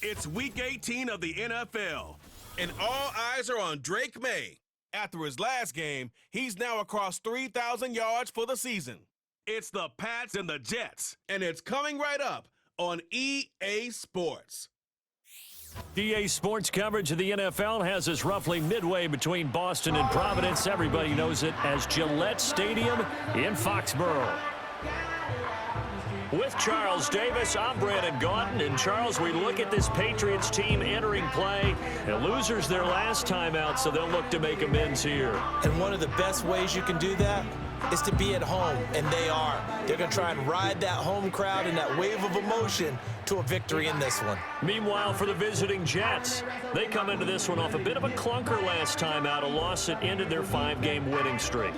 It's Week 18 of the NFL, and all eyes are on Drake Maye. After his last game, he's now across 3,000 yards for the season. It's the Pats and the Jets, and it's coming right up on EA Sports. EA Sports coverage of the NFL has us roughly midway between Boston and Providence. Everybody knows it as Gillette Stadium in Foxborough. With Charles Davis, I'm Brandon Gaunton. And Charles, we look at this Patriots team entering play. And losers their last time out, so they'll look to make amends here. And one of the best ways you can do that is to be at home, and they are. They're going to try and ride that home crowd and that wave of emotion to a victory in this one. Meanwhile, for the visiting Jets, they come into this one off a bit of a clunker last time out, a loss that ended their 5-game winning streak.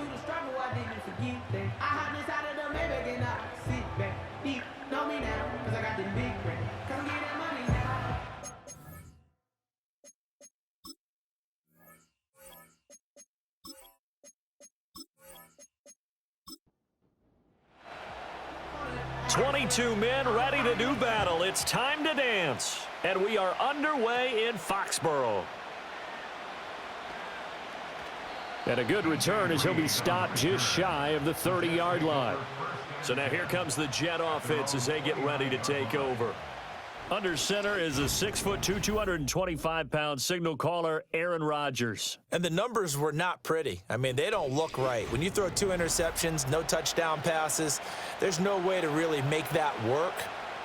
22 men ready to do battle. It's time to dance. And we are underway in Foxborough. And a good return as he'll be stopped just shy of the 30-yard line. So now here comes the Jet offense as they get ready to take over. Under center is a 6'2", 225-pound signal caller, Aaron Rodgers. And the numbers were not pretty. I mean, they don't look right. When you throw 2 interceptions, no touchdown passes, there's no way to really make that work.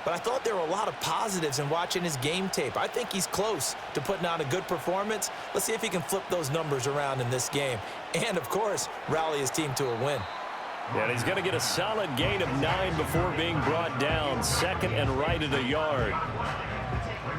But I thought there were a lot of positives in watching his game tape. I think he's close to putting on a good performance. Let's see if he can flip those numbers around in this game. And, of course, rally his team to a win. And he's going to get a solid gain of 9 before being brought down, second and right at a yard.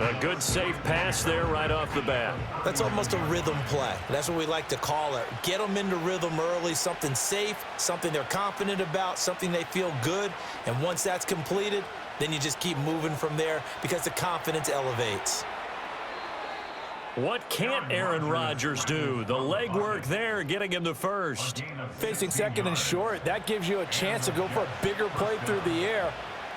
A good safe pass there right off the bat. That's almost a rhythm play. That's what we like to call it. Get them into rhythm early, something safe, something they're confident about, something they feel good. And once that's completed, then you just keep moving from there because the confidence elevates. What can't Aaron Rodgers do? The legwork there, getting him to first. Facing second and short, that gives you a chance to go for a bigger play through the air.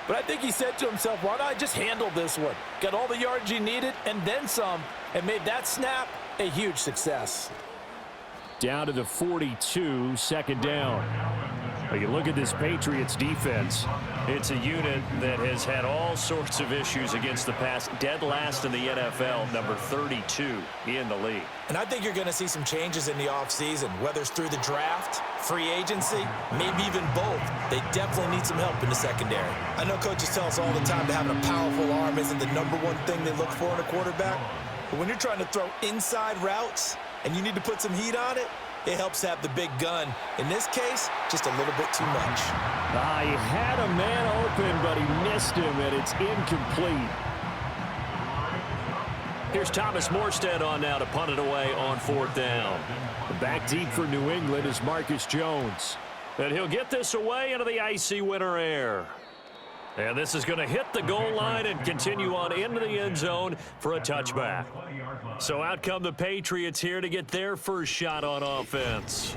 But I think he said to himself, why not just handle this one? Got all the yards you needed and then some, and made that snap a huge success. Down to the 42, second down. But you look at this Patriots defense, it's a unit that has had all sorts of issues against the pass, dead last in the NFL, number 32 in the league. And I think you're going to see some changes in the offseason, whether it's through the draft, free agency, maybe even both. They definitely need some help in the secondary. I know coaches tell us all the time that having a powerful arm isn't the #1 thing they look for in a quarterback. But when you're trying to throw inside routes and you need to put some heat on it, it helps to have the big gun. In this case, just a little bit too much. He had a man open, but he missed him, and it's incomplete. Here's Thomas Morstead on now to punt it away on 4th down. Back deep for New England is Marcus Jones. And he'll get this away into the icy winter air. And this is going to hit the goal line and continue on into the end zone for a touchback. So out come the Patriots here to get their first shot on offense.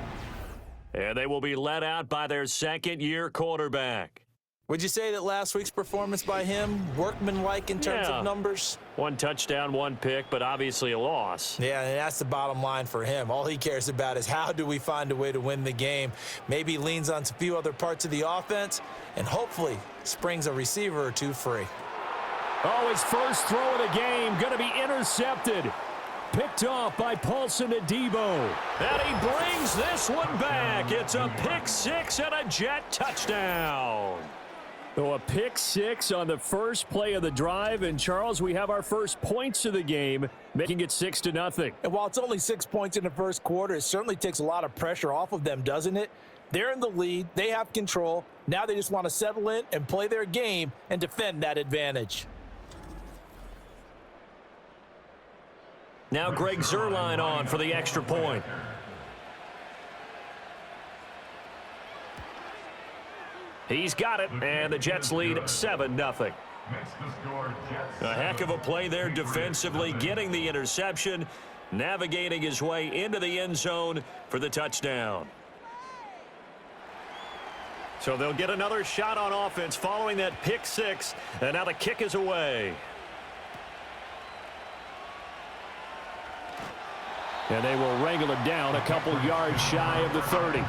And they will be led out by their second-year quarterback. Would you say that last week's performance by him, workmanlike in terms of numbers? 1 touchdown, 1 pick, but obviously a loss. Yeah, and that's the bottom line for him. All he cares about is how do we find a way to win the game. Maybe he leans on a few other parts of the offense and hopefully springs a receiver or 2 free. Oh, his first throw of the game going to be intercepted. Picked off by Paulson Adebo. And he brings this one back. It's a pick 6 and a Jet touchdown. So a pick 6 on the first play of the drive. And, Charles, we have our first points of the game, making it 6-0. And while it's only 6 points in the first quarter, it certainly takes a lot of pressure off of them, doesn't it? They're in the lead. They have control. Now they just want to settle in and play their game and defend that advantage. Now Greg Zuerlein on for the extra point. He's got it, and the Jets lead 7-0. A heck of a play there defensively, getting the interception, navigating his way into the end zone for the touchdown. So they'll get another shot on offense following that pick 6, and now the kick is away. And they will wrangle it down a couple yards shy of the 30.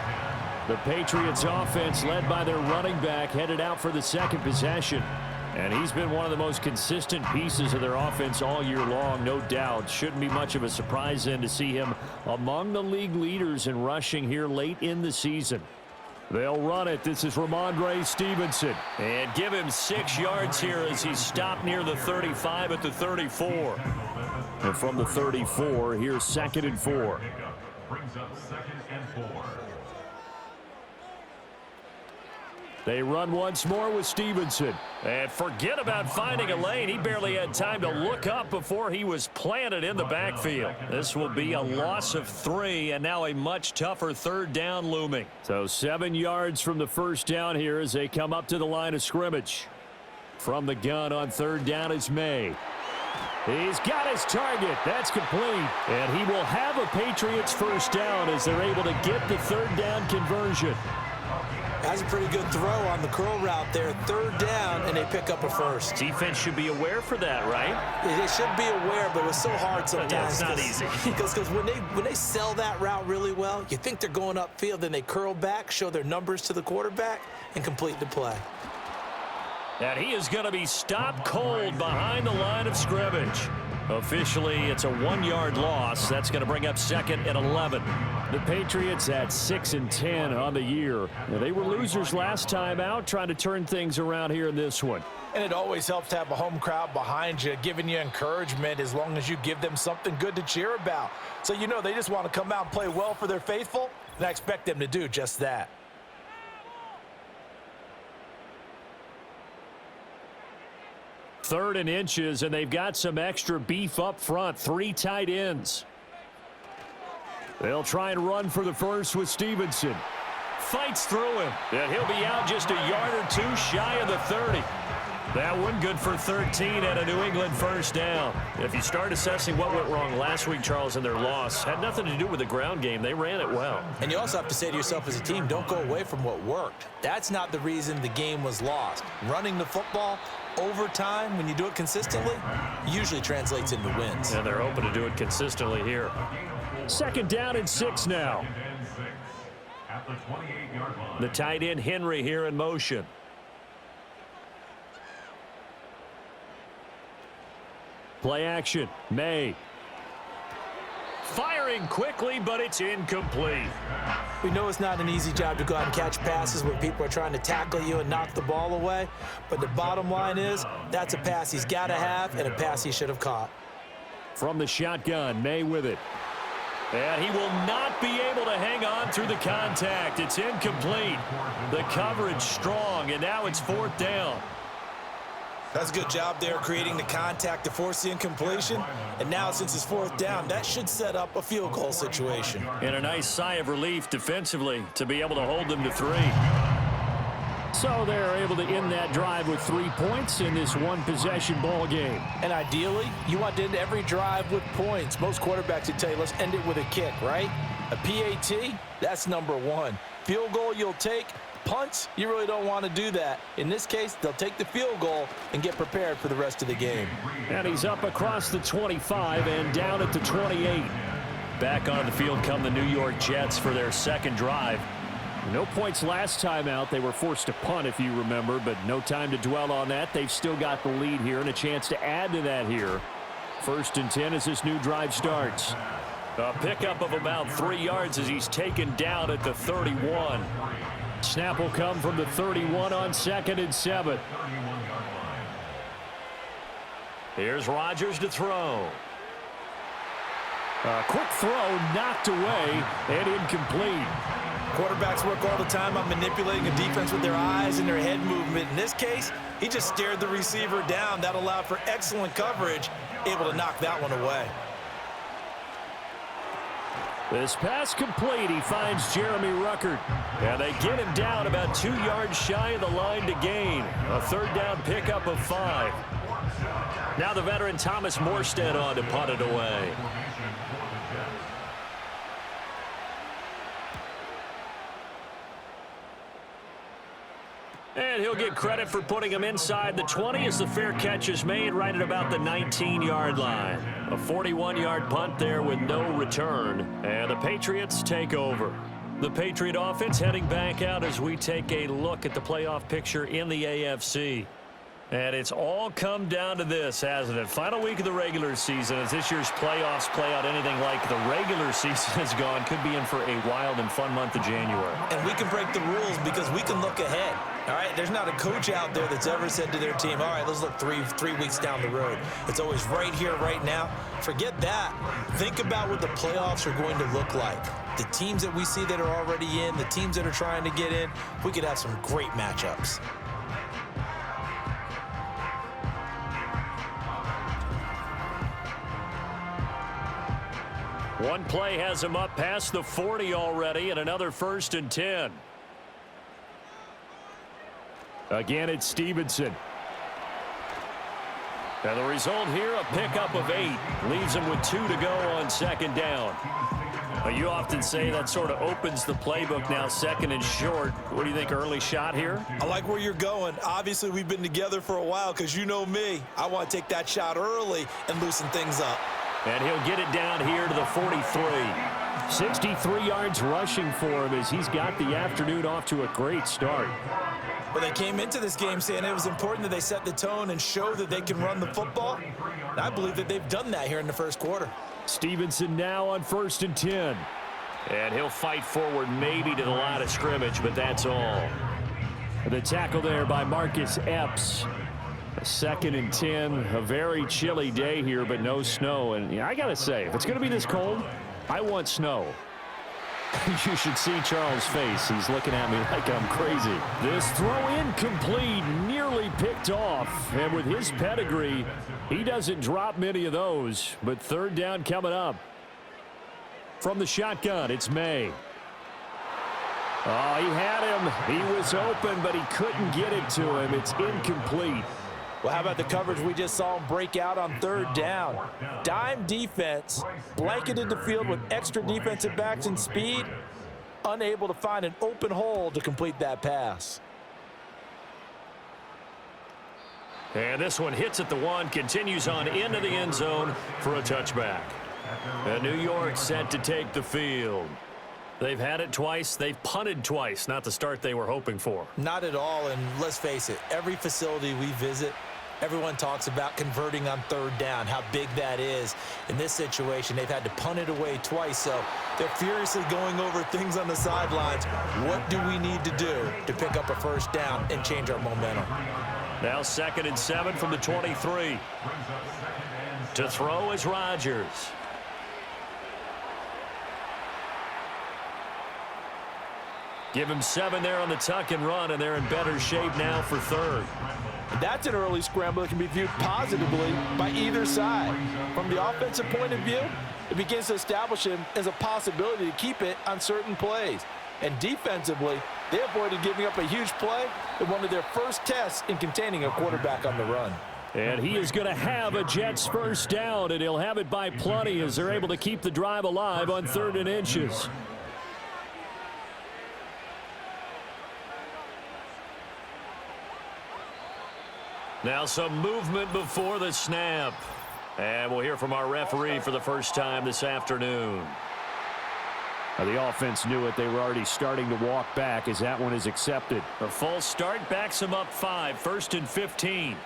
The Patriots offense, led by their running back, headed out for the second possession. And he's been one of the most consistent pieces of their offense all year long, no doubt. Shouldn't be much of a surprise then to see him among the league leaders in rushing here late in the season. They'll run it. This is Ramondre Stevenson. And give him 6 yards here as he's stopped near the 35 at the 34. And from the 34, here's 2nd and 4. Brings up 2nd and 4. They run once more with Stevenson. And forget about finding a lane. He barely had time to look up before he was planted in the backfield. This will be a loss of 3, and now a much tougher 3rd down looming. So 7 yards from the first down here as they come up to the line of scrimmage. From the gun on 3rd down is Maye. He's got his target. That's complete. And he will have a Patriots first down as they're able to get the 3rd down conversion. That's a pretty good throw on the curl route there. 3rd down, and they pick up a first. Defense should be aware for that, right? They should be aware, but it's so hard sometimes. Yeah, it's not easy. Because when they sell that route really well, you think they're going upfield, then they curl back, show their numbers to the quarterback, and complete the play. And he is going to be stopped cold behind the line of scrimmage. Officially, it's a 1-yard loss. That's going to bring up 2nd and 11. The Patriots at 6 and 10 on the year. Now, they were losers last time out, trying to turn things around here in this one. And it always helps to have a home crowd behind you, giving you encouragement as long as you give them something good to cheer about. So you know they just want to come out and play well for their faithful, and I expect them to do just that. Third and inches, and they've got some extra beef up front. 3 tight ends. They'll try and run for the first with Stevenson. Fights through him. And he'll be out just a yard or 2 shy of the 30. That one good for 13 at a New England first down. If you start assessing what went wrong last week, Charles, in their loss, had nothing to do with the ground game. They ran it well. And you also have to say to yourself as a team, don't go away from what worked. That's not the reason the game was lost. Running the football over time, when you do it consistently, usually translates into wins. And they're hoping to do it consistently here. 2nd down and 6 now. The tight end Henry here in motion. Play action. Maye. Firing quickly, but it's incomplete. We know it's not an easy job to go out and catch passes when people are trying to tackle you and knock the ball away. But the bottom line is, that's a pass he's got to have and a pass he should have caught. From the shotgun, Maye with it. And he will not be able to hang on through the contact. It's incomplete. The coverage strong, and now it's 4th down. That's a good job there creating the contact to force the incompletion. And now since it's 4th down, that should set up a field goal situation. And a nice sigh of relief defensively to be able to hold them to 3. So they're able to end that drive with 3 points in this one-possession ball game. And ideally, you want to end every drive with points. Most quarterbacks would tell you, let's end it with a kick, right? A PAT, that's number 1. Field goal you'll take. Punts, you really don't want to do that. In this case, they'll take the field goal and get prepared for the rest of the game. And he's up across the 25 and down at the 28. Back on the field come the New York Jets for their 2nd drive. No points last time out. They were forced to punt, if you remember, but no time to dwell on that. They've still got the lead here and a chance to add to that here. 1st and 10 as this new drive starts. A pickup of about 3 yards as he's taken down at the 31. Snap will come from the 31 on 2nd and 7. Here's Rodgers to throw. A quick throw knocked away and incomplete. Quarterbacks work all the time on manipulating a defense with their eyes and their head movement. In this case, he just stared the receiver down. That allowed for excellent coverage, able to knock that one away. This pass complete. He finds Jeremy Ruckert. And they get him down about 2 yards shy of the line to gain. A 3rd down pickup of 5. Now the veteran Thomas Morstead on to punt it away. And he'll get credit for putting him inside the 20 as the fair catch is made right at about the 19-yard line. A 41-yard punt there with no return. And the Patriots take over. The Patriot offense heading back out as we take a look at the playoff picture in the AFC. And it's all come down to this, hasn't it? Final week of the regular season. As this year's playoffs play out anything like the regular season has gone, could be in for a wild and fun month of January. And we can break the rules because we can look ahead. All right, there's not a coach out there that's ever said to their team, all right, let's look three weeks down the road. It's always right here, right now. Forget that. Think about what the playoffs are going to look like. The teams that we see that are already in, the teams that are trying to get in, we could have some great matchups. One play has him up past the 40 already, and another 1st and 10. Again, it's Stevenson. And the result here, a pickup of 8. Leaves him with 2 to go on 2nd down. You often say that sort of opens the playbook now, 2nd and short. What do you think, early shot here? I like where you're going. Obviously, we've been together for a while because you know me. I want to take that shot early and loosen things up. And he'll get it down here to the 43. 63 yards rushing for him as he's got the afternoon off to a great start. Well, they came into this game saying it was important that they set the tone and show that they can run the football. And I believe that they've done that here in the first quarter. Stevenson now on 1st and 10. And he'll fight forward maybe to the line of scrimmage, but that's all. The tackle there by Marcus Epps. 2nd and 10, a very chilly day here, but no snow. And I got to say, if it's going to be this cold, I want snow. You should see Charles' face. He's looking at me like I'm crazy. This throw incomplete, nearly picked off. And with his pedigree, he doesn't drop many of those. But 3rd down coming up. From the shotgun, it's Maye. Oh, he had him. He was open, but he couldn't get it to him. It's incomplete. Well, how about the coverage we just saw him break out on 3rd down? Dime defense, blanketed the field with extra defensive backs and speed, unable to find an open hole to complete that pass. And this one hits at the 1, continues on into the end zone for a touchback. And New York set to take the field. They've had it twice. They've punted twice. Not the start they were hoping for. Not at all, and let's face it, every facility we visit, everyone talks about converting on 3rd down, how big that is. In this situation, they've had to punt it away twice, so they're furiously going over things on the sidelines. What do we need to do to pick up a 1st down and change our momentum? Now 2nd and 7 from the 23. To throw is Rodgers. Give him 7 there on the tuck and run, and they're in better shape now for 3rd. That's an early scramble that can be viewed positively by either side. From the offensive point of view, it begins to establish him as a possibility to keep it on certain plays. And defensively, they avoided giving up a huge play in one of their first tests in containing a quarterback on the run. And he is going to have a Jets 1st down, and he'll have it by plenty as they're able to keep the drive alive on 3rd and inches. Now some movement before the snap. And we'll hear from our referee for the first time this afternoon. The offense knew it. They were already starting to walk back as that one is accepted. A false start backs them up 5. 1st and 15.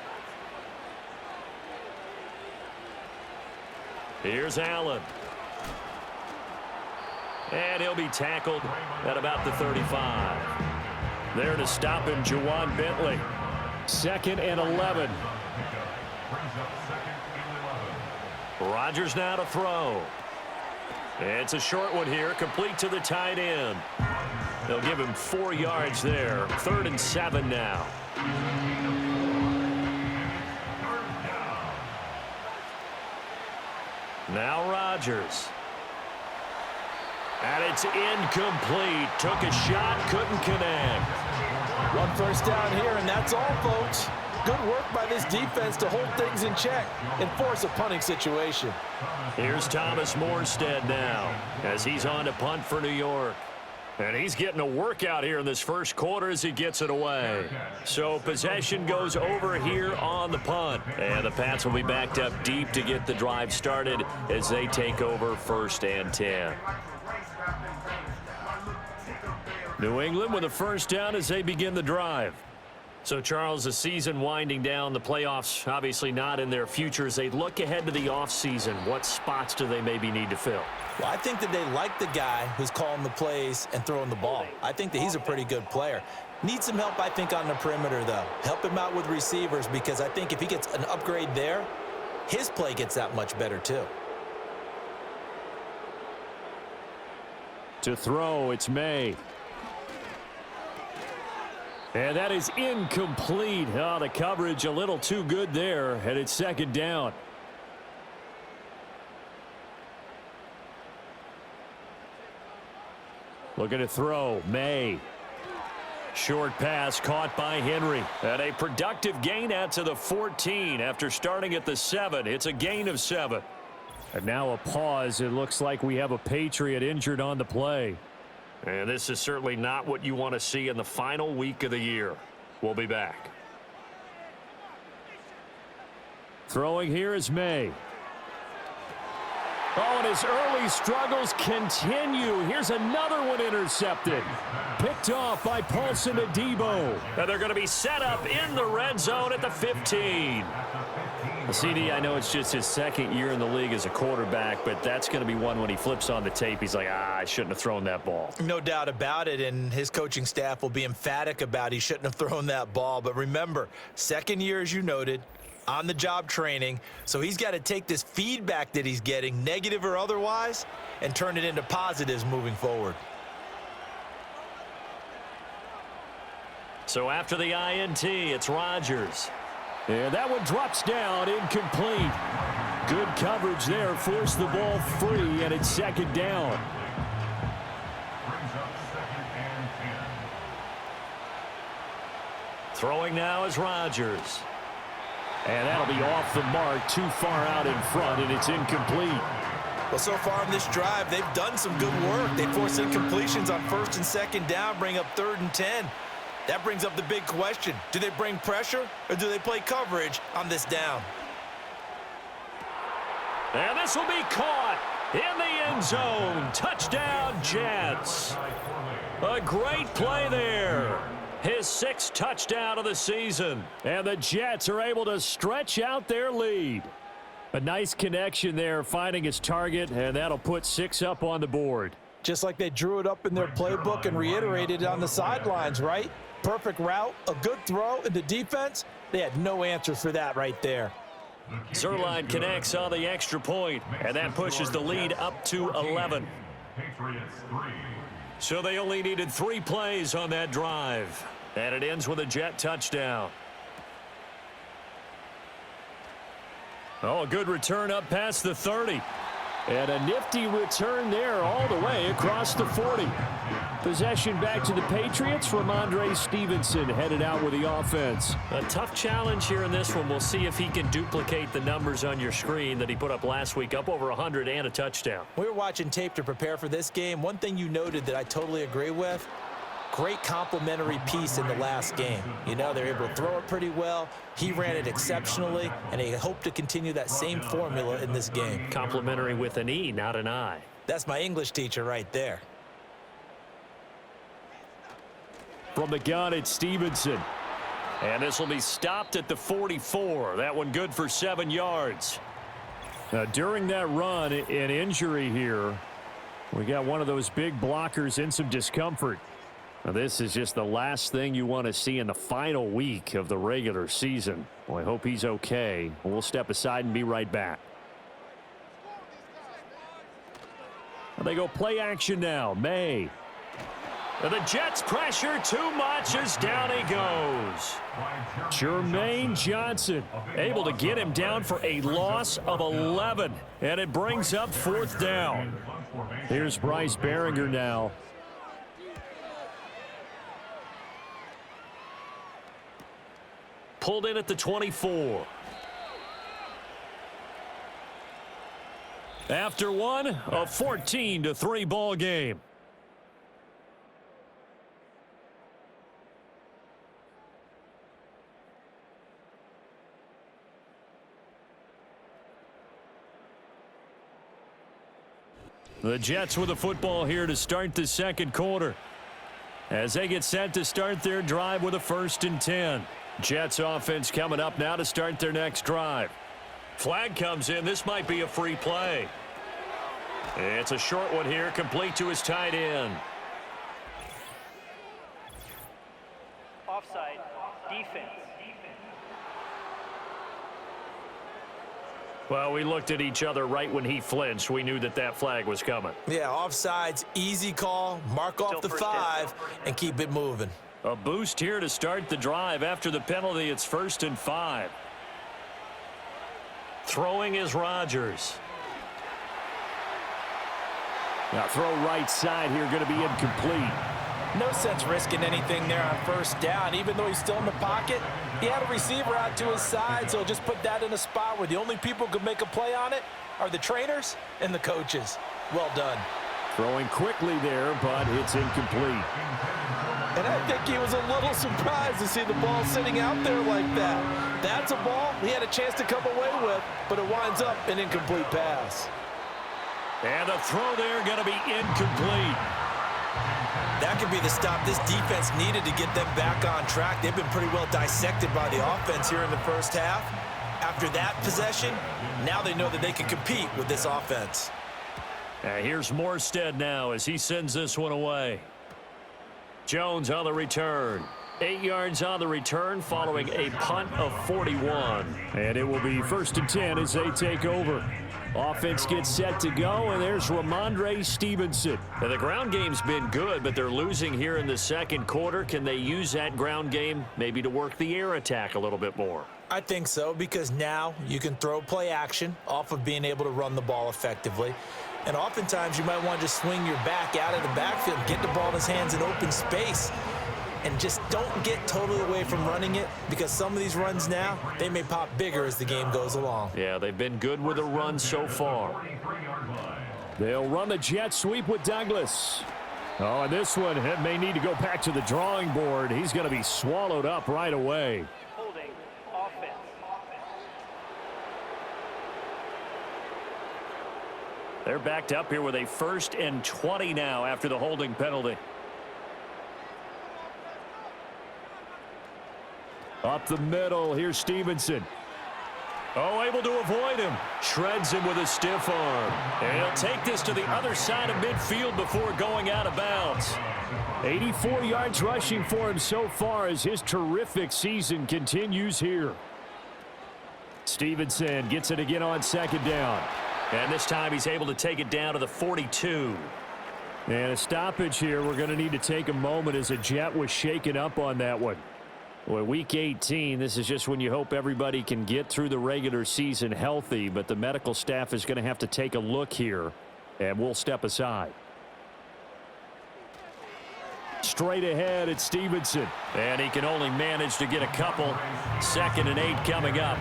Here's Allen. And he'll be tackled at about the 35. There to stop him, Juwan Bentley. 2nd and 11. Rodgers now to throw. It's a short one here, complete to the tight end. They'll give him 4 yards there. 3rd and 7 now. Now Rodgers. And it's incomplete. Took a shot, couldn't connect. 1 1st down here, and that's all, folks. Good work by this defense to hold things in check and force a punting situation. Here's Thomas Morstead now as he's on to punt for New York. And he's getting a workout here in this first quarter as he gets it away. So possession goes over here on the punt. And the Pats will be backed up deep to get the drive started as they take over 1st and 10. New England with a first down as they begin the drive. So, Charles, the season winding down, the playoffs obviously not in their future. As they look ahead to the offseason, what spots do they maybe need to fill? Well, I think that they like the guy who's calling the plays and throwing the ball. I think that he's a pretty good player. Needs some help, I think, on the perimeter, though. Help him out with receivers, because I think if he gets an upgrade there, his play gets that much better, too. To throw, it's Maye. And that is incomplete. Oh, the coverage a little too good there, and it's 2nd down. Looking to throw, Maye. Short pass caught by Henry. And a productive gain out to the 14 after starting at the 7. It's a gain of 7. And now a pause. It looks like we have a Patriot injured on the play. And this is certainly not what you want to see in the final week of the year. We'll be back. Throwing here is Maye. Oh, and his early struggles continue. Here's another one intercepted. Picked off by Paulson Adebo. And they're going to be set up in the red zone at the 15. CD, I know it's just his 2nd year in the league as a quarterback, but that's going to be one when he flips on the tape, he's like, I shouldn't have thrown that ball. No doubt about it, and his coaching staff will be emphatic about he shouldn't have thrown that ball. But remember, 2nd year, as you noted, on-the-job training, so he's got to take this feedback that he's getting, negative or otherwise, and turn it into positives moving forward. So after the INT, it's Rodgers. And that one drops down, incomplete. Good coverage there, forced the ball free, and it's 2nd down. Brings up 2nd and 10. Throwing now is Rodgers. And that'll be off the mark, too far out in front, and it's incomplete. Well, so far in this drive, they've done some good work. They forced incompletions on 1st and 2nd down, bring up 3rd and 10. That brings up the big question. Do they bring pressure or do they play coverage on this down? And this will be caught in the end zone. Touchdown, Jets. A great play there. His 6th touchdown of the season. And the Jets are able to stretch out their lead. A nice connection there, finding his target, and that'll put 6 up on the board. Just like they drew it up in their playbook and reiterated it on the sidelines, right? Perfect route, a good throw, and the defense, they had no answer for that right there. Zerline connects on the extra point, and that pushes the lead up to 11. Patriots 3. So they only needed 3 plays on that drive, and it ends with a Jet touchdown. Oh, a good return up past the 30. And a nifty return there all the way across the 40. Possession back to the Patriots. Ramondre Stevenson headed out with the offense. A tough challenge here in this one. We'll see if he can duplicate the numbers on your screen that he put up last week, up over 100 and a touchdown. We were watching tape to prepare for this game. One thing you noted that I totally agree with, great complimentary piece in the last game. You know, they're able to throw it pretty well. He ran it exceptionally, and they hope to continue that same formula in this game. Complimentary with an E, not an I. That's my English teacher right there. From the gun, it's Stevenson. And this will be stopped at the 44. That one good for 7 yards. Now, during that run, an injury here. We got one of those big blockers in some discomfort. Now, this is just the last thing you want to see in the final week of the regular season. Well, I hope he's okay. We'll step aside and be right back. And they go play action now. Maye. And the Jets pressure too much as down he goes. Jermaine Johnson able to get him down for a loss of 11. And it brings up 4th down. Here's Bryce Behringer now. Pulled in at the 24. After one, a 14-3 ball game. The Jets with the football here to start the second quarter, as they get set to start their drive with a 1st and 10. Jets offense coming up now to start their next drive. Flag comes in. This might be a free play. It's a short one here, complete to his tight end. Offside, defense. Well, we looked at each other right when he flinched. We knew that that flag was coming. Yeah, offsides, easy call, mark off the 5, and keep it moving. A boost here to start the drive. After the penalty, it's 1st and 5. Throwing is Rodgers. Now throw right side here, going to be incomplete. No sense risking anything there on 1st down. Even though he's still in the pocket, he had a receiver out to his side, so just put that in a spot where the only people who could make a play on it are the trainers and the coaches. Well done. Throwing quickly there, but it's incomplete. And I think he was a little surprised to see the ball sitting out there like that. That's a ball he had a chance to come away with, but it winds up an incomplete pass. And the throw there going to be incomplete. That could be the stop this defense needed to get them back on track. They've been pretty well dissected by the offense here in the first half. After that possession, now they know that they can compete with this offense. Here's Morstead now as he sends this one away. Jones on the return. 8 yards on the return following a punt of 41. And it will be 1st and 10 as they take over. Offense gets set to go, and there's Ramondre Stevenson. Now, the ground game's been good, but they're losing here in the second quarter. Can they use that ground game maybe to work the air attack a little bit more? I think so, because now you can throw play action off of being able to run the ball effectively. And oftentimes you might want to just swing your back out of the backfield, get the ball in his hands in open space, and just don't get totally away from running it, because some of these runs now, they may pop bigger as the game goes along. Yeah, they've been good with a run so far. They'll run the jet sweep with Douglas. Oh, and this one may need to go back to the drawing board. He's going to be swallowed up right away. Holding, offense. They're backed up here with a 1st and 20 now after the holding penalty. Up the middle, here's Stevenson. Oh, able to avoid him. Shreds him with a stiff arm. And he'll take this to the other side of midfield before going out of bounds. 84 yards rushing for him so far as his terrific season continues here. Stevenson gets it again on 2nd down. And this time he's able to take it down to the 42. And a stoppage here. We're going to need to take a moment as a Jet was shaken up on that one. Well, week 18, this is just when you hope everybody can get through the regular season healthy, but the medical staff is going to have to take a look here, and we'll step aside. Straight ahead, it's Stevenson. And he can only manage to get a couple. 2nd and 8 coming up.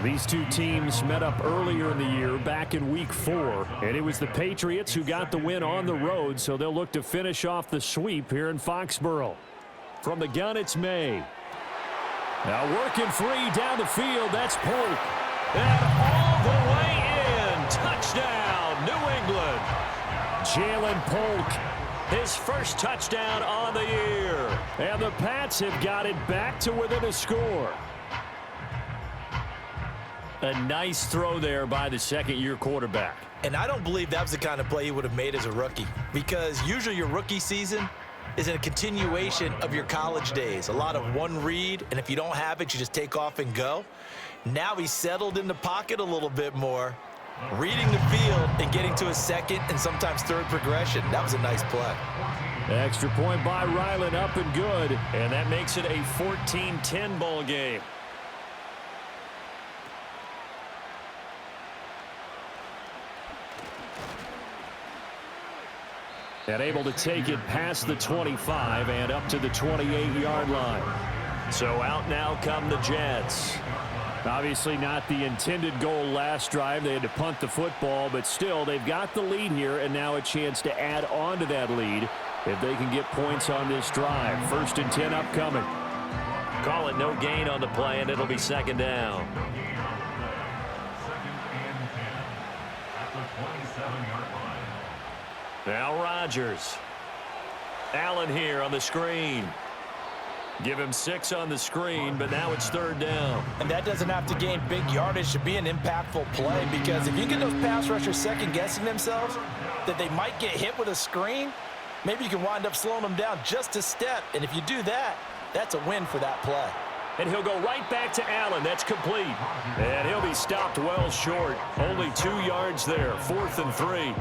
These two teams met up earlier in the year, back in week 4, and it was the Patriots who got the win on the road, so they'll look to finish off the sweep here in Foxborough. From the gun, it's Maye. Now working free down the field, that's Polk. And all the way in. Touchdown, New England. Jalen Polk, his first touchdown on the year. And the Pats have got it back to within a score. A nice throw there by the second-year quarterback. And I don't believe that was the kind of play he would have made as a rookie, because usually your rookie season is a continuation of your college days. A lot of one read, and if you don't have it, you just take off and go. Now he's settled in the pocket a little bit more, reading the field and getting to a 2nd and sometimes 3rd progression. That was a nice play. Extra point by Ryland, up and good. And that makes it a 14-10 ball game. And able to take it past the 25 and up to the 28-yard line. So out now come the Jets. Obviously not the intended goal last drive. They had to punt the football, but still they've got the lead here, and now a chance to add on to that lead if they can get points on this drive. 1st and 10 upcoming. Call it no gain on the play, and it'll be 2nd down. 2nd and 10 at the 27-yard line. Now Rodgers. Allen here on the screen. Give him 6 on the screen, but now it's 3rd down. And that doesn't have to gain big yardage to be an impactful play, because if you get those pass rushers second-guessing themselves that they might get hit with a screen, maybe you can wind up slowing them down just a step. And if you do that, that's a win for that play. And he'll go right back to Allen. That's complete. And he'll be stopped well short. Only 2 yards there. 4th and 3.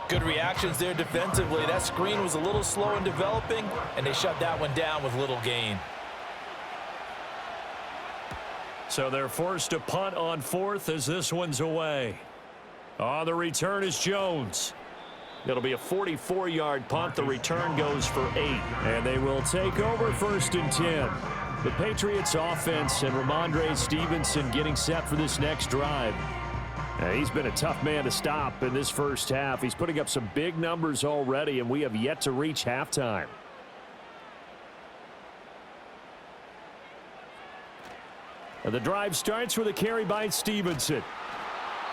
Good reactions there defensively. That screen was a little slow in developing, and they shut that one down with little gain. So they're forced to punt on 4th as this one's away. On the return is Jones. It'll be a 44-yard punt. The return goes for 8. And they will take over 1st and 10. The Patriots offense and Ramondre Stevenson getting set for this next drive. He's been a tough man to stop in this first half. He's putting up some big numbers already, and we have yet to reach halftime. And the drive starts with a carry by Stevenson.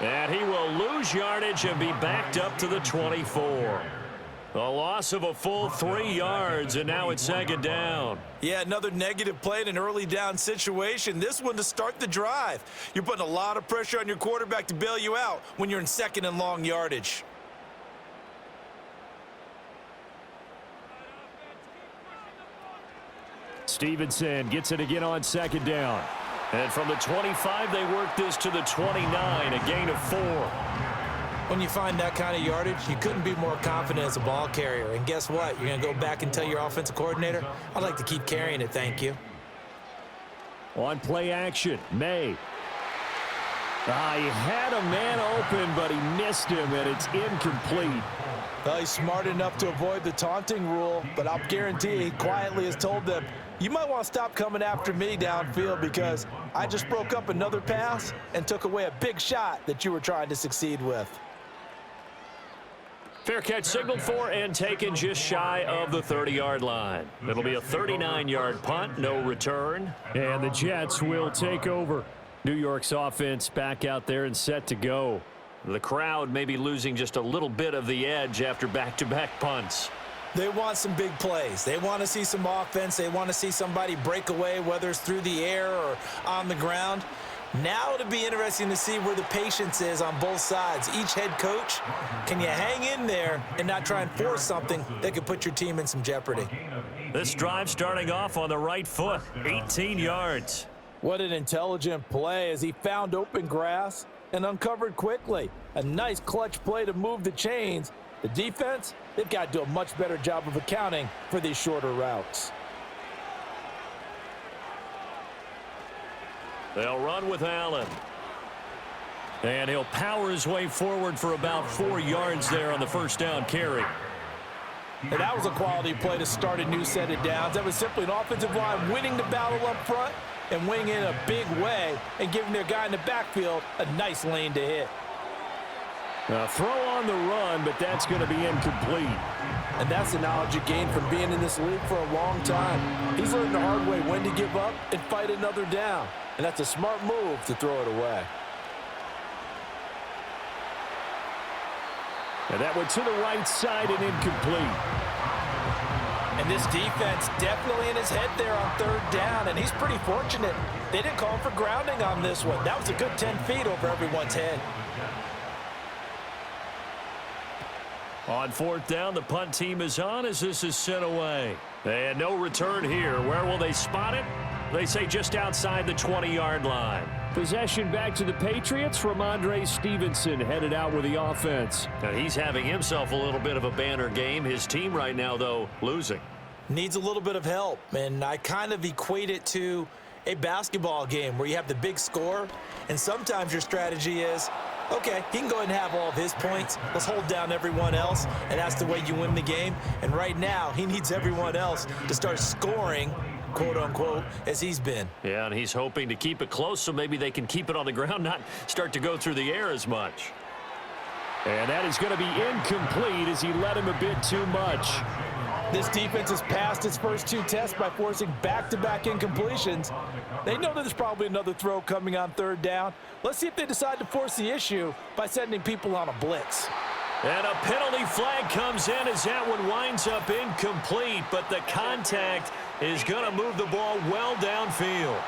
And he will lose yardage and be backed up to the 24. A loss of a full 3 yards, and now it's 2nd down. Yeah, another negative play in an early down situation. This one to start the drive. You're putting a lot of pressure on your quarterback to bail you out when you're in 2nd and long yardage. Stevenson gets it again on 2nd down. And from the 25, they work this to the 29, a gain of 4. When you find that kind of yardage, you couldn't be more confident as a ball carrier. And guess what? You're going to go back and tell your offensive coordinator, I'd like to keep carrying it, thank you. On play action, Maye. He had a man open, but he missed him, and it's incomplete. Well, he's smart enough to avoid the taunting rule, but I'll guarantee he quietly has told them, you might want to stop coming after me downfield because I just broke up another pass and took away a big shot that you were trying to succeed with. Fair catch signaled for and taken just shy of the 30-yard line. It'll be a 39-yard punt, no return. And the Jets will take over. New York's offense back out there and set to go. The crowd may be losing just a little bit of the edge after back-to-back punts. They want some big plays. They want to see some offense. They want to see somebody break away, whether it's through the air or on the ground. Now it'll be interesting to see where the patience is on both sides. Each head coach, can you hang in there and not try and force something that could put your team in some jeopardy? This drive starting off on the right foot, 18 yards. What an intelligent play as he found open grass and uncovered quickly. A nice clutch play to move the chains. The defense, they've got to do a much better job of accounting for these shorter routes. They'll run with Allen. And he'll power his way forward for about 4 yards there on the first down carry. And that was a quality play to start a new set of downs. That was simply an offensive line winning the battle up front and winning in a big way and giving their guy in the backfield a nice lane to hit. Throw on the run, but that's going to be incomplete. And that's the knowledge you gain from being in this league for a long time. He's learned the hard way when to give up and fight another down. And that's a smart move to throw it away. And that went to the right side and incomplete. And this defense definitely in his head there on 3rd down, and he's pretty fortunate. They didn't call for grounding on this one. That was a good 10 feet over everyone's head. On 4th down, the punt team is on as this is sent away. And no return here. Where will they spot it? They say just outside the 20-yard line. Possession back to the Patriots. Ramondre Stevenson headed out with the offense. Now he's having himself a little bit of a banner game. His team right now, though, losing. Needs a little bit of help, and I kind of equate it to a basketball game where you have the big score, and sometimes your strategy is, okay, he can go ahead and have all of his points. Let's hold down everyone else, and that's the way you win the game. And right now, he needs everyone else to start scoring, quote-unquote, as he's been. Yeah, and he's hoping to keep it close so maybe they can keep it on the ground, not start to go through the air as much. And that is going to be incomplete as he led him a bit too much. This defense has passed its first 2 tests by forcing back-to-back incompletions. They know that there's probably another throw coming on 3rd down. Let's see if they decide to force the issue by sending people on a blitz. And a penalty flag comes in as that one winds up incomplete, but the contact is going to move the ball well downfield.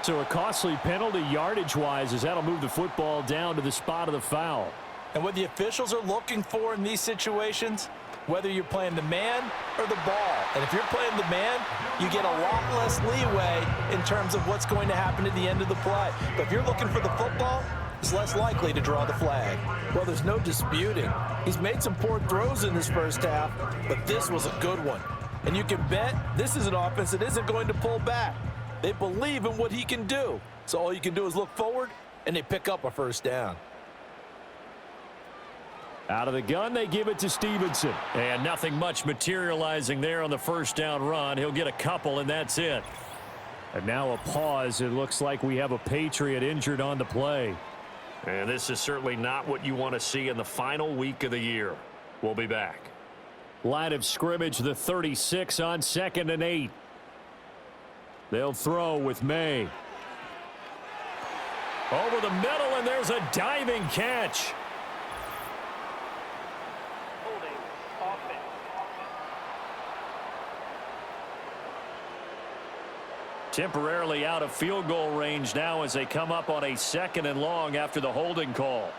So a costly penalty yardage-wise as that'll move the football down to the spot of the foul. And what the officials are looking for in these situations, whether you're playing the man or the ball. And if you're playing the man, you get a lot less leeway in terms of what's going to happen at the end of the play. But if you're looking for the football, it's less likely to draw the flag. Well, there's no disputing. He's made some poor throws in this first half, but this was a good one. And you can bet this is an offense that isn't going to pull back. They believe in what he can do. So all you can do is look forward, and they pick up a first down. Out of the gun, they give it to Stevenson. And nothing much materializing there on the first down run. He'll get a couple, and that's it. And now a pause. It looks like we have a Patriot injured on the play. And this is certainly not what you want to see in the final week of the year. We'll be back. Line of scrimmage, the 36 on 2nd and 8. They'll throw with Maye. Over the middle, and there's a diving catch. Holding offense. Temporarily out of field goal range now as they come up on a 2nd and long after the holding call.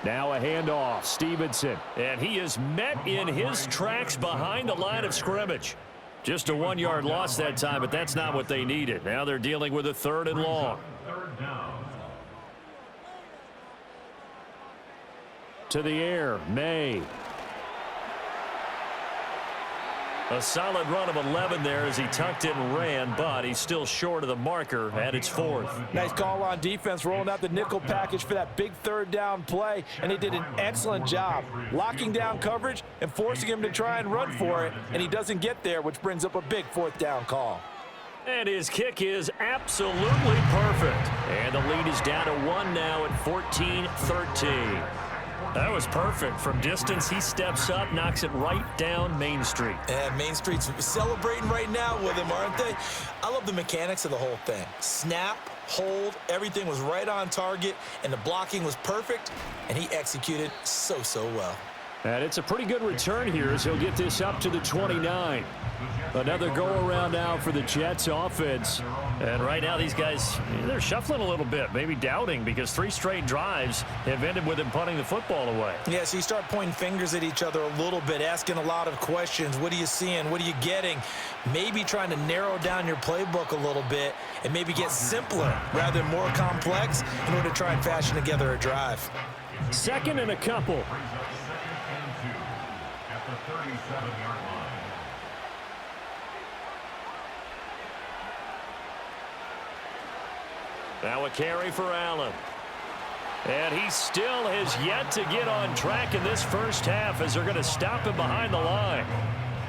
Now a handoff, Stevenson. And he is met in his tracks behind the line of scrimmage. Just a 1-yard loss that time, but that's not what they needed. Now they're dealing with a 3rd and long. Third down. To the air, Maye. A solid run of 11 there as he tucked it and ran, but he's still short of the marker, and it's 4th. Nice call on defense, rolling out the nickel package for that big 3rd down play, and he did an excellent job locking down coverage and forcing him to try and run for it, and he doesn't get there, which brings up a big 4th down call. And his kick is absolutely perfect. And the lead is down to 1 now at 14-13. That was perfect. From distance, he steps up, knocks it right down Main Street. And Main Street's celebrating right now with him, aren't they? I love the mechanics of the whole thing. Snap, hold, everything was right on target, and the blocking was perfect, and he executed so well. And it's a pretty good return here as he'll get this up to the 29. Another go-around now for the Jets offense. And right now these guys, they're shuffling a little bit, maybe doubting, because 3 straight drives have ended with him punting the football away. Yeah, so you start pointing fingers at each other a little bit, asking a lot of questions. What are you seeing? What are you getting? Maybe trying to narrow down your playbook a little bit and maybe get simpler rather than more complex in order to try and fashion together a drive. 2nd and a couple. Brings up 2nd and 2 at the 37-yard line. Now a carry for Allen. And he still has yet to get on track in this first half as they're going to stop him behind the line.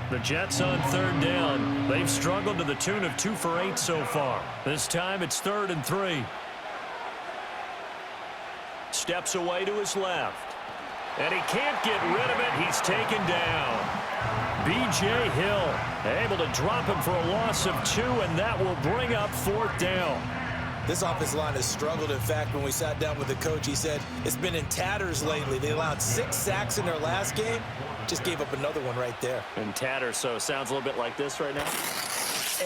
The Jets on 3rd down. They've struggled to the tune of 2 for 8 so far. This time it's 3rd and 3. Steps away to his left. And he can't get rid of it. He's taken down. B.J. Hill able to drop him for a loss of 2, and that will bring up 4th down. This offensive line has struggled. In fact, when we sat down with the coach, he said it's been in tatters lately. They allowed 6 sacks in their last game. Just gave up another one right there. In tatters, so it sounds a little bit like this right now.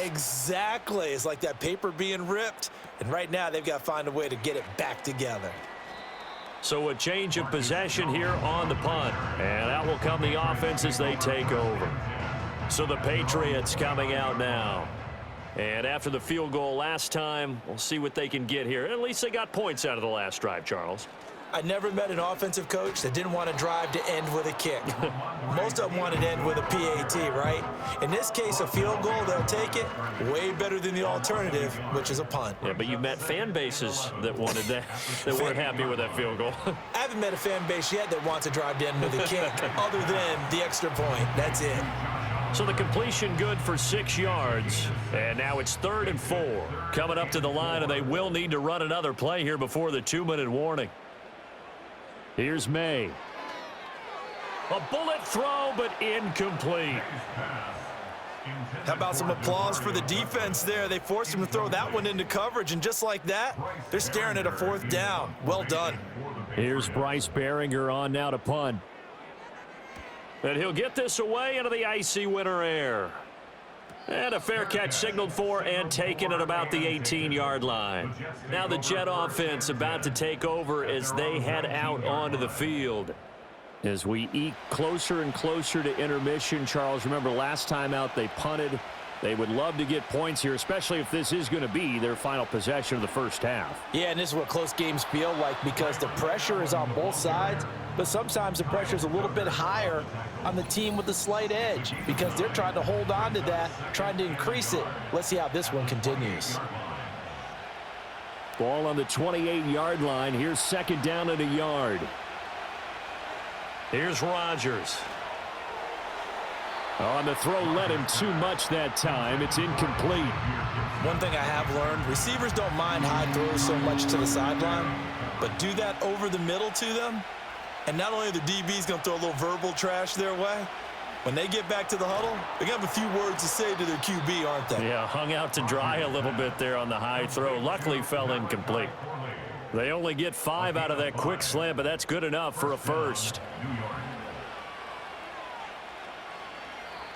Exactly. It's like that paper being ripped. And right now, they've got to find a way to get it back together. So a change of possession here on the punt. And out will come the offense as they take over. So the Patriots coming out now. And after the field goal last time, we'll see what they can get here. At least they got points out of the last drive, Charles. I never met an offensive coach that didn't want to drive to end with a kick. Most of them wanted to end with a PAT, right? In this case, a field goal, they'll take it. Way better than the alternative, which is a punt. Yeah, but you've met fan bases that wanted that, that weren't happy with that field goal. I haven't met a fan base yet that wants to drive to end with a kick, other than the extra point. That's it. So the completion good for 6 yards. And now it's 3rd and 4. Coming up to the line, and they will need to run another play here before the 2-minute warning. Here's Maye. A bullet throw, but incomplete. How about some applause for the defense there? They forced him to throw that one into coverage, and just like that, they're staring at a 4th down. Well done. Here's Bryce Behringer on now to punt. And he'll get this away into the icy winter air. And a fair catch signaled for and taken at about the 18-yard line. Now the Jet offense about to take over as they head out onto the field. As we eke closer and closer to intermission, Charles, remember last time out they punted. They would love to get points here, especially if this is going to be their final possession of the first half. Yeah, and this is what close games feel like because the pressure is on both sides, but sometimes the pressure is a little bit higher on the team with the slight edge because they're trying to hold on to that, trying to increase it. Let's see how this one continues. Ball on the 28-yard line. Here's 2nd down and a yard. Here's Rodgers. On the throw, led him too much that time. It's incomplete. One thing I have learned, receivers don't mind high throws so much to the sideline, but do that over the middle to them, and not only are the DBs going to throw a little verbal trash their way, when they get back to the huddle, they're going to have a few words to say to their QB, aren't they? Yeah, hung out to dry a little bit there on the high throw. Luckily fell incomplete. They only get 5 out of that quick slant, but that's good enough for a first.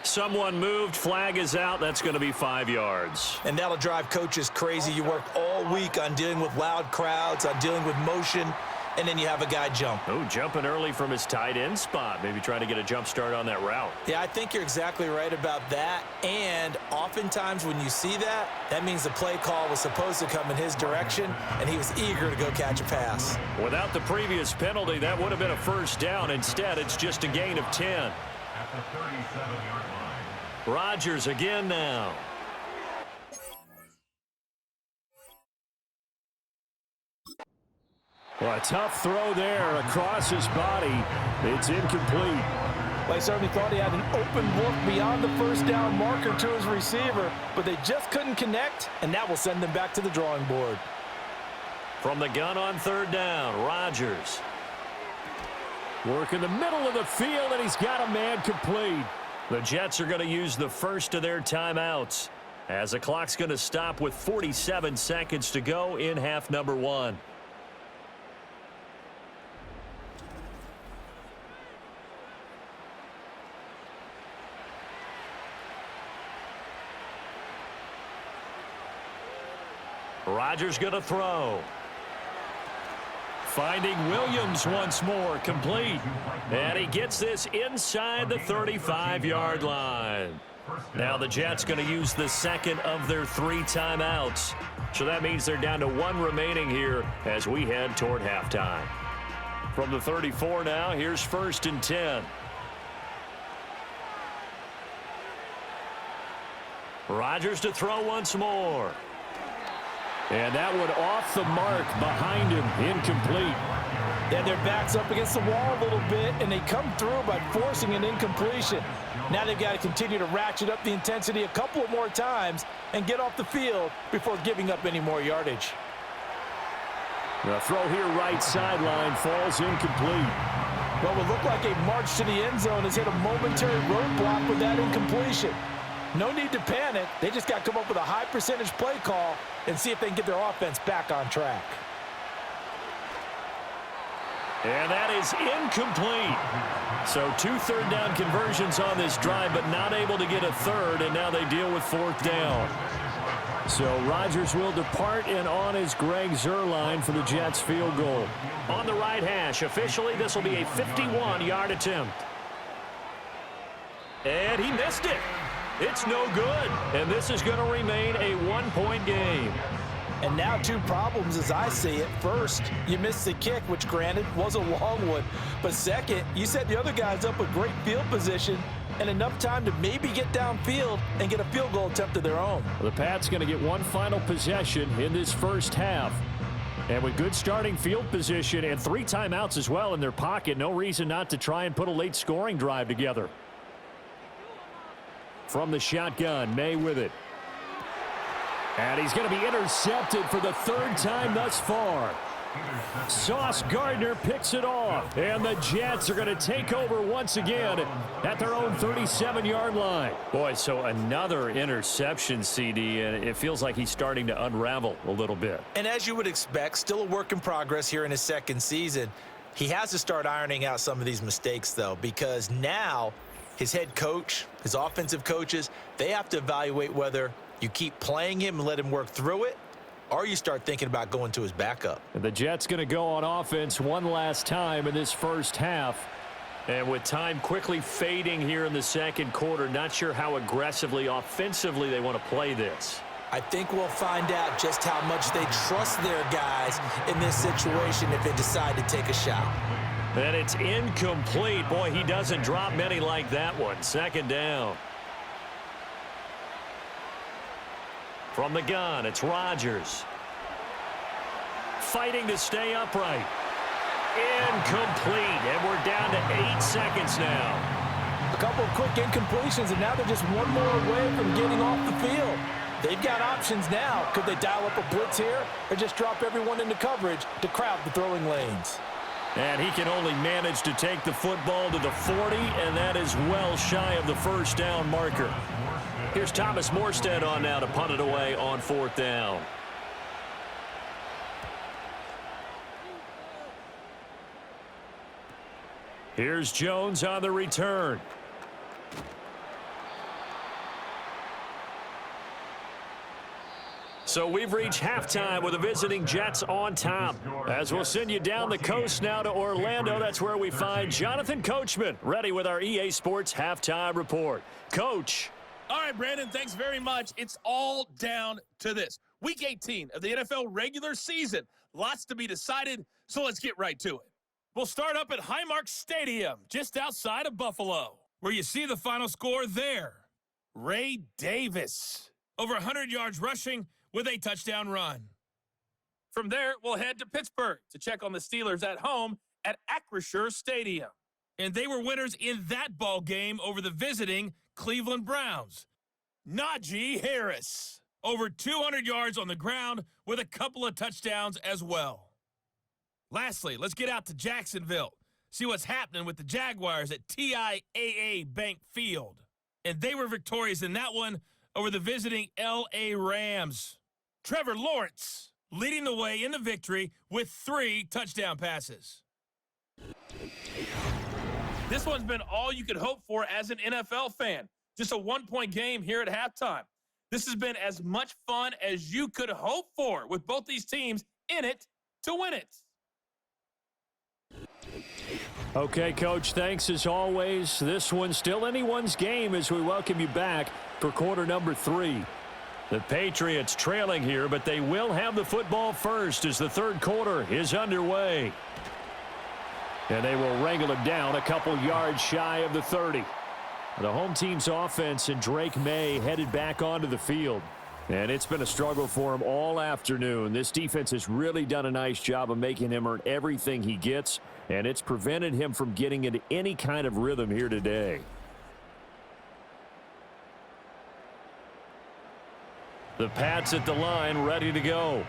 Someone moved. Flag is out. That's going to be 5 yards. And that'll drive coaches crazy. You work all week on dealing with loud crowds, on dealing with motion, and then you have a guy jump. Oh, jumping early from his tight end spot. Maybe trying to get a jump start on that route. Yeah, I think you're exactly right about that. And oftentimes when you see that, that means the play call was supposed to come in his direction, and he was eager to go catch a pass. Without the previous penalty, that would have been a first down. Instead, it's just a gain of 10. At the 37-yard line. Rodgers again now. Well, a tough throw there across his body. It's incomplete. Well, he certainly thought he had an open look beyond the first down marker to his receiver, but they just couldn't connect, and that will send them back to the drawing board. From the gun on 3rd down, Rodgers. Work in the middle of the field, and he's got a man complete. The Jets are going to use the first of their timeouts as the clock's going to stop with 47 seconds to go in half number 1. Rodgers going to throw. Finding Williams once more, complete. And he gets this inside the 35-yard line. Now the Jets going to use the second of their 3 timeouts. So that means they're down to 1 remaining here as we head toward halftime. From the 34 now, here's 1st and 10. Rodgers to throw once more. And that one off the mark behind him, incomplete. And their back's up against the wall a little bit, and they come through by forcing an incompletion. Now they've got to continue to ratchet up the intensity a couple of more times and get off the field before giving up any more yardage. The throw here right sideline falls incomplete. Well, it looked like a march to the end zone has hit a momentary roadblock with that incompletion. No need to panic. They just got to come up with a high percentage play call and see if they can get their offense back on track. And that is incomplete. So 2 third-down conversions on this drive, but not able to get a third, and now they deal with 4th down. So Rodgers will depart, and on is Greg Zuerlein for the Jets field goal. On the right hash, officially this will be a 51-yard attempt. And he missed it. It's no good, and this is going to remain a 1-point game. And now 2 problems as I see it. First, you missed the kick, which granted was a long one. But second, you set the other guys up with great field position and enough time to maybe get downfield and get a field goal attempt of their own. The Pats going to get 1 final possession in this first half. And with good starting field position and 3 timeouts as well in their pocket, no reason not to try and put a late scoring drive together. From the shotgun, Maye with it. And he's going to be intercepted for the 3rd time thus far. Sauce Gardner picks it off, and the Jets are going to take over once again at their own 37-yard line. Boy, so another interception, CD, and it feels like he's starting to unravel a little bit. And as you would expect, still a work in progress here in his second season. He has to start ironing out some of these mistakes, though, because now his head coach, his offensive coaches, they have to evaluate whether you keep playing him and let him work through it, or you start thinking about going to his backup. And the Jets going to go on offense one last time in this first half. And with time quickly fading here in the second quarter, not sure how aggressively, offensively they want to play this. I think we'll find out just how much they trust their guys in this situation if they decide to take a shot. And it's incomplete. Boy, he doesn't drop many like that one. Second down. From the gun, it's Rodgers. Fighting to stay upright. Incomplete, and we're down to 8 seconds now. A couple of quick incompletions, and now they're just one more away from getting off the field. They've got options now. Could they dial up a blitz here or just drop everyone into coverage to crowd the throwing lanes? And he can only manage to take the football to the 40, and that is well shy of the first down marker. Here's Thomas Morstead on now to punt it away on fourth down. Here's Jones on the return. So we've reached halftime with the visiting Jets on top. As we'll send you down the coast now to Orlando, that's where we find Jonathan Coachman, ready with our EA Sports halftime report. Coach. All right, Brandon, thanks very much. It's all down to this. Week 18 of the NFL regular season. Lots to be decided, so let's get right to it. We'll start up at Highmark Stadium, just outside of Buffalo, where you see the final score there. Ray Davis, over 100 yards rushing with a touchdown run. From there, we'll head to Pittsburgh to check on the Steelers at home at Acrisure Stadium. And they were winners in that ball game over the visiting Cleveland Browns. Najee Harris, over 200 yards on the ground with a couple of touchdowns as well. Lastly, let's get out to Jacksonville, see what's happening with the Jaguars at TIAA Bank Field. And they were victorious in that one over the visiting LA Rams. Trevor Lawrence leading the way in the victory with 3 touchdown passes. This one's been all you could hope for as an NFL fan. Just a one-point game here at halftime. This has been as much fun as you could hope for with both these teams in it to win it. Okay, Coach, thanks as always. This one's still anyone's game as we welcome you back for quarter number 3. The Patriots trailing here, but they will have the football first as the third quarter is underway. And they will wrangle him down a couple yards shy of the 30. The home team's offense and Drake Maye headed back onto the field. And it's been a struggle for him all afternoon. This defense has really done a nice job of making him earn everything he gets, and it's prevented him from getting into any kind of rhythm here today. The Pats at the line, ready to go.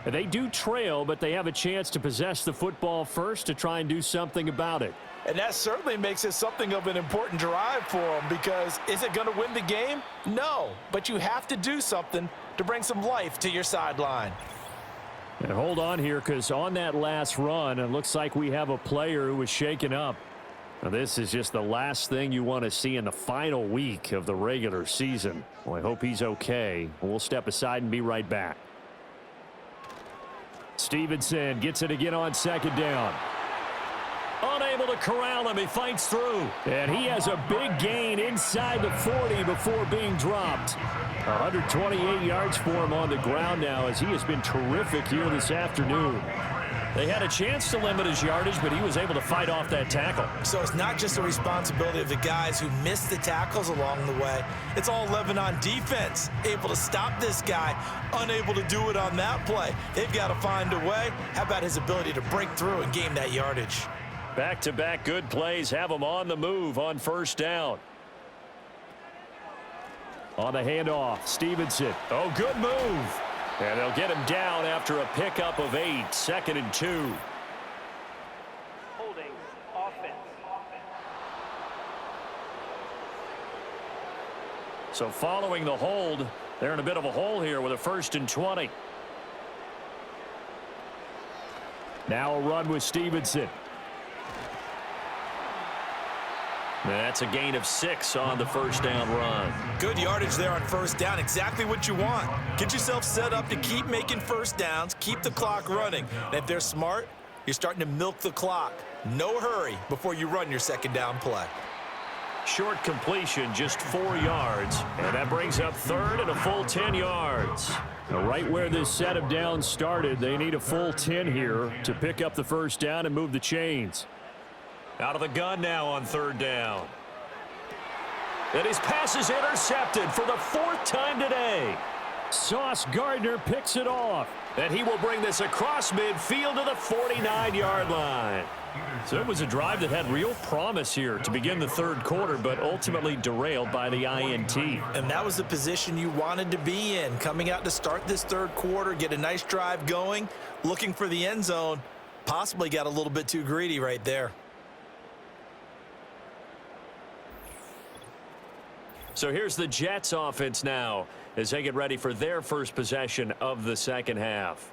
They do trail, but they have a chance to possess the football first to try and do something about it. And that certainly makes it something of an important drive for them, because is it going to win the game? No, but you have to do something to bring some life to your sideline. And hold on here, because on that last run, it looks like we have a player who was shaken up. Now, this is just the last thing you want to see in the final week of the regular season. Well, I hope he's okay. We'll step aside and be right back. Stevenson gets it again on second down. Unable to corral him. He fights through. And he has a big gain inside the 40 before being dropped. 128 yards for him on the ground now, as he has been terrific here this afternoon. They had a chance to limit his yardage, but he was able to fight off that tackle. So it's not just the responsibility of the guys who missed the tackles along the way. It's all Lebanon defense, able to stop this guy, unable to do it on that play. They've got to find a way. How about his ability to break through and gain that yardage? Back-to-back good plays have him on the move on first down. On the handoff, Stevenson. Oh, good move. And they'll get him down after a pickup of 8, 2nd and 2. Holding offense. So following the hold, they're in a bit of a hole here with a 1st and 20. Now a run with Stevenson. That's a gain of 6 on the first down run. Good yardage there on first down. Exactly what you want. Get yourself set up to keep making first downs, keep the clock running. And if they're smart, you're starting to milk the clock. No hurry before you run your second down play. Short completion, just 4 yards. And that brings up 3rd and a full 10 yards. Now, right where this set of downs started, they need a full 10 here to pick up the first down and move the chains. Out of the gun now on 3rd down. And his pass is intercepted for the 4th time today. Sauce Gardner picks it off. And he will bring this across midfield to the 49-yard line. So it was a drive that had real promise here to begin the 3rd quarter, but ultimately derailed by the INT. And that was the position you wanted to be in, coming out to start this 3rd quarter, get a nice drive going, looking for the end zone. Possibly got a little bit too greedy right there. So here's the Jets offense now as they get ready for their first possession of the second half.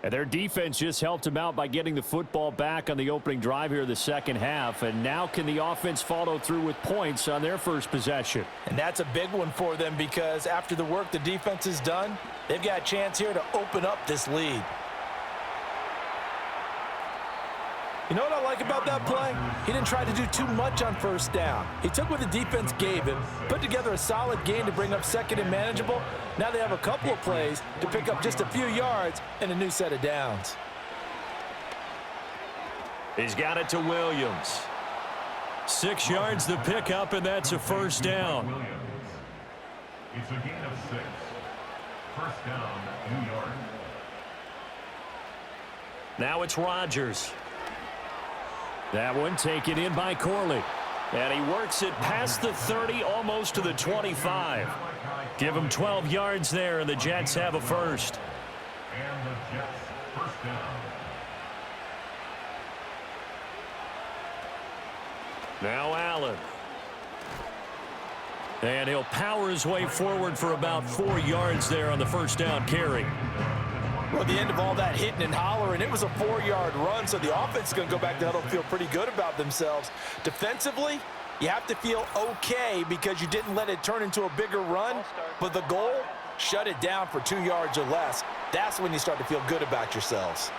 And their defense just helped them out by getting the football back on the opening drive here of the second half. And now can the offense follow through with points on their first possession? And that's a big one for them because after the work the defense has done, they've got a chance here to open up this lead. You know what I like about that play? He didn't try to do too much on first down. He took what the defense gave him, put together a solid game to bring up 2nd and manageable. Now they have a couple of plays to pick up just a few yards and a new set of downs. He's got it to Williams. 6 yards the pickup, and that's a first down. It's a gain of 6. First down, New York. Now it's Rodgers. That one taken in by Corley. And he works it past the 30, almost to the 25. Give him 12 yards there, and the Jets have a first. And the Jets, first down. Now Allen. And he'll power his way forward for about 4 yards there on the first down carry. Well, at the end of all that hitting and hollering, it was a 4-yard run, so the offense is going to go back to the huddle and feel pretty good about themselves. Defensively, you have to feel okay because you didn't let it turn into a bigger run, but the goal, shut it down for 2 yards or less. That's when you start to feel good about yourselves.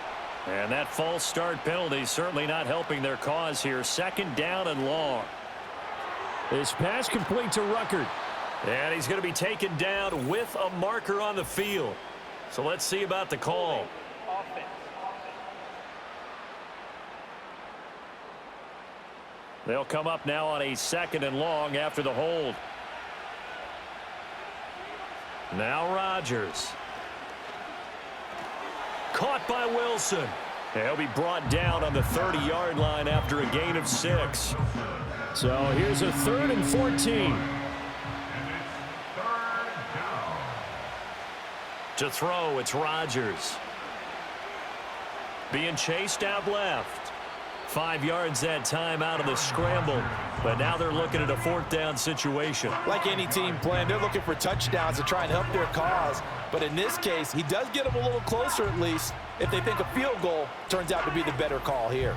And that false start penalty certainly not helping their cause here. 2nd down and long. This pass complete to Ruckert. And he's going to be taken down with a marker on the field. So let's see about the call. Offense. They'll come up now on a 2nd and long after the hold. Now Rodgers. Caught by Wilson. He'll be brought down on the 30-yard line after a gain of 6. So here's a 3rd and 14. To throw, it's Rodgers. Being chased out left. 5 yards that time out of the scramble. But now they're looking at a 4th down situation. Like any team playing, they're looking for touchdowns to try and help their cause. But in this case, he does get them a little closer at least if they think a field goal turns out to be the better call here.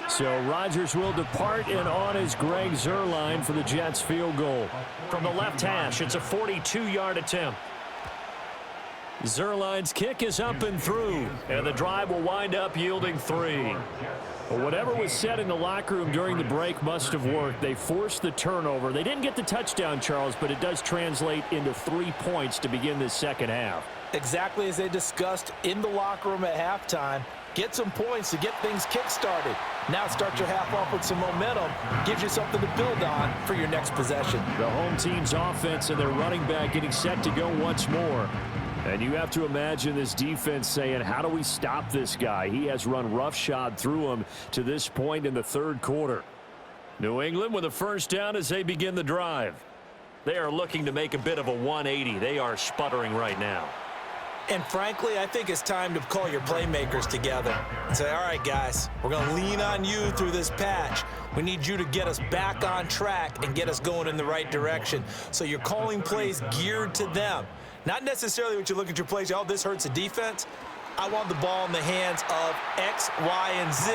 So Rodgers will depart, and on is Greg Zuerlein for the Jets field goal. From the left hash, it's a 42-yard attempt. Zuerlein's kick is up and through, and the drive will wind up yielding 3. But whatever was said in the locker room during the break must have worked. They forced the turnover. They didn't get the touchdown, Charles, but it does translate into 3 points to begin this second half. Exactly as they discussed in the locker room at halftime. Get some points to get things kick-started. Now start your half off with some momentum. Gives you something to build on for your next possession. The home team's offense and their running back getting set to go once more. And you have to imagine this defense saying, how do we stop this guy? He has run roughshod through him to this point in the 3rd quarter. New England with a first down as they begin the drive. They are looking to make a bit of a 180. They are sputtering right now. And frankly, I think it's time to call your playmakers together and say, all right, guys, we're going to lean on you through this patch. We need you to get us back on track and get us going in the right direction. So you're calling plays geared to them. Not necessarily what you look at your plays, oh, this hurts the defense. I want the ball in the hands of X, Y, and Z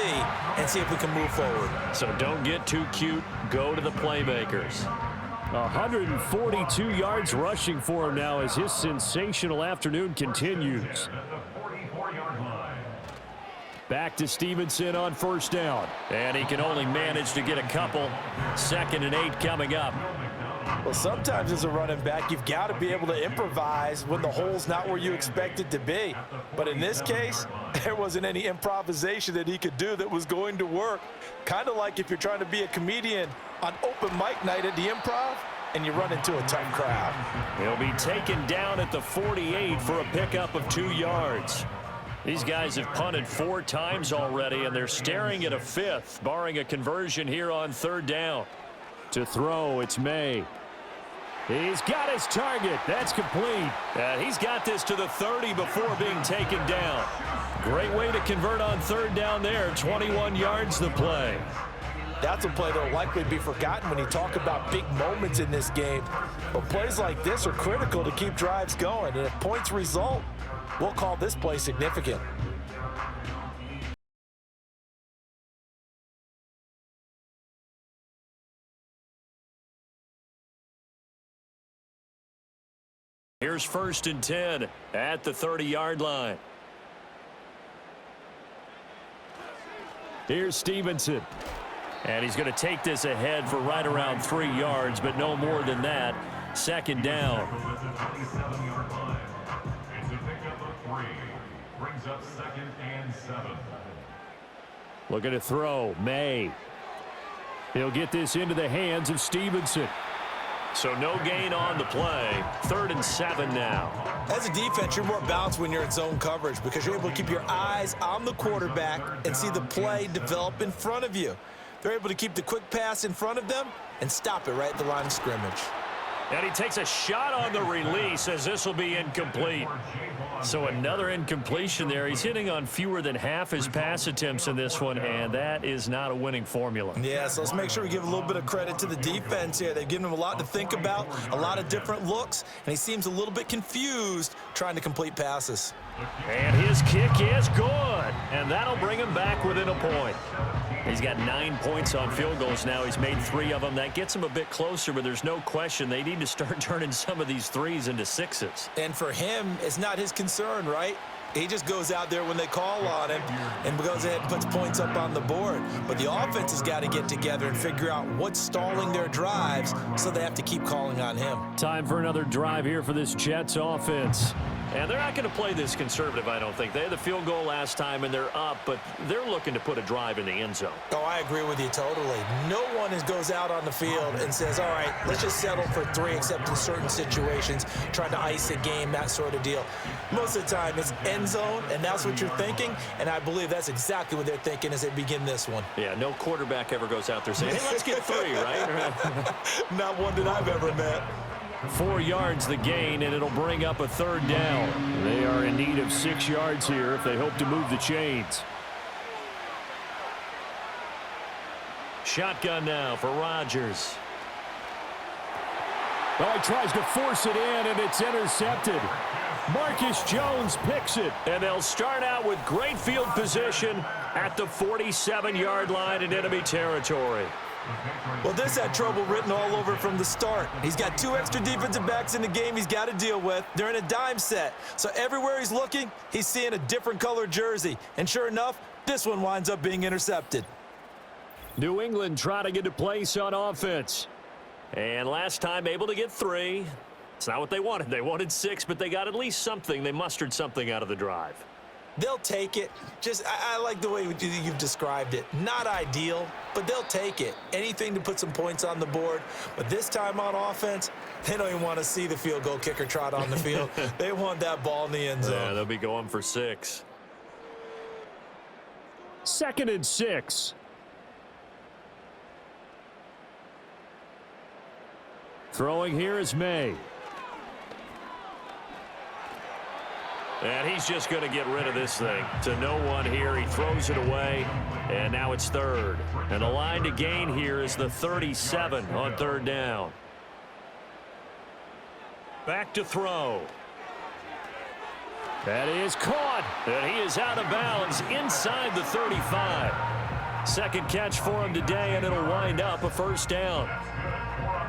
and see if we can move forward. So don't get too cute. Go to the playmakers. 142 yards rushing for him now as his sensational afternoon continues. Back to Stevenson on first down. And he can only manage to get a couple. 2nd and 8 coming up. Well, sometimes as a running back, you've got to be able to improvise when the hole's not where you expect it to be. But in this case, there wasn't any improvisation that he could do that was going to work. Kind of like if you're trying to be a comedian on open mic night at the Improv and you run into a tough crowd. He'll be taken down at the 48 for a pickup of 2 yards. These guys have punted 4 times already, and they're staring at a 5th, barring a conversion here on 3rd down. To throw, it's Maye. He's got his target. That's complete. He's got this to the 30 before being taken down. Great way to convert on 3rd down there. 21 yards the play. That's a play that will likely be forgotten when you talk about big moments in this game. But plays like this are critical to keep drives going. And if points result, we'll call this play significant. Here's 1st and 10 at the 30-yard line. Here's Stevenson. And he's going to take this ahead for right around 3 yards, but no more than that. 2nd down. It's a pickup of 3. Brings up 2nd and 7. Looking to throw. Maye. He'll get this into the hands of Stevenson. So no gain on the play. 3rd and 7 now. As a defense, you're more balanced when you're in zone coverage because you're able to keep your eyes on the quarterback and see the play develop in front of you. They're able to keep the quick pass in front of them and stop it right at the line of scrimmage. And he takes a shot on the release as this will be incomplete. So another incompletion there. He's hitting on fewer than half his pass attempts in this one, and that is not a winning formula. Yeah, so let's make sure we give a little bit of credit to the defense here. They've given him a lot to think about, a lot of different looks, and he seems a little bit confused trying to complete passes. And his kick is good, and that'll bring him back within a point. He's got 9 points on field goals now. He's made 3 of them. That gets him a bit closer, but there's no question they need to start turning some of these 3s into 6s. And for him, it's not his concern, right? He just goes out there when they call on him and goes ahead and puts points up on the board. But the offense has got to get together and figure out what's stalling their drives, so they have to keep calling on him. Time for another drive here for this Jets offense. And they're not going to play this conservative, I don't think. They had the field goal last time, and they're up, but they're looking to put a drive in the end zone. Oh, I agree with you totally. No one goes out on the field and says, all right, let's just settle for 3, except in certain situations, trying to ice a game, that sort of deal. Most of the time, it's end zone, and that's what you're thinking, and I believe that's exactly what they're thinking as they begin this one. Yeah, no quarterback ever goes out there saying, hey, let's get 3, right? Not one that I've ever met. 4 yards the gain, and it'll bring up a 3rd down. They are in need of 6 yards here if they hope to move the chains. Shotgun now for Rodgers. Oh, he tries to force it in, and it's intercepted. Marcus Jones picks it. And they'll start out with great field position at the 47-yard line in enemy territory. Well, this had trouble written all over from the start. He's got 2 extra defensive backs in the game he's got to deal with. They're in a dime set. So everywhere he's looking, he's seeing a different color jersey. And sure enough, this one winds up being intercepted. New England trotting into place on offense. And last time able to get 3. It's not what they wanted. They wanted 6, but they got at least something. They mustered something out of the drive. They'll take it. I like the way you've described it. Not ideal, but they'll take it. Anything to put some points on the board. But this time on offense, they don't even want to see the field goal kicker trot on the field. They want that ball in the end zone. Yeah, they'll be going for 6. 2nd and 6. Throwing here is Maye. And he's just going to get rid of this thing. To no one here. He throws it away. And now it's third. And the line to gain here is the 37 on third down. Back to throw. That is caught. And he is out of bounds inside the 35. Second catch for him today, and it'll wind up a first down.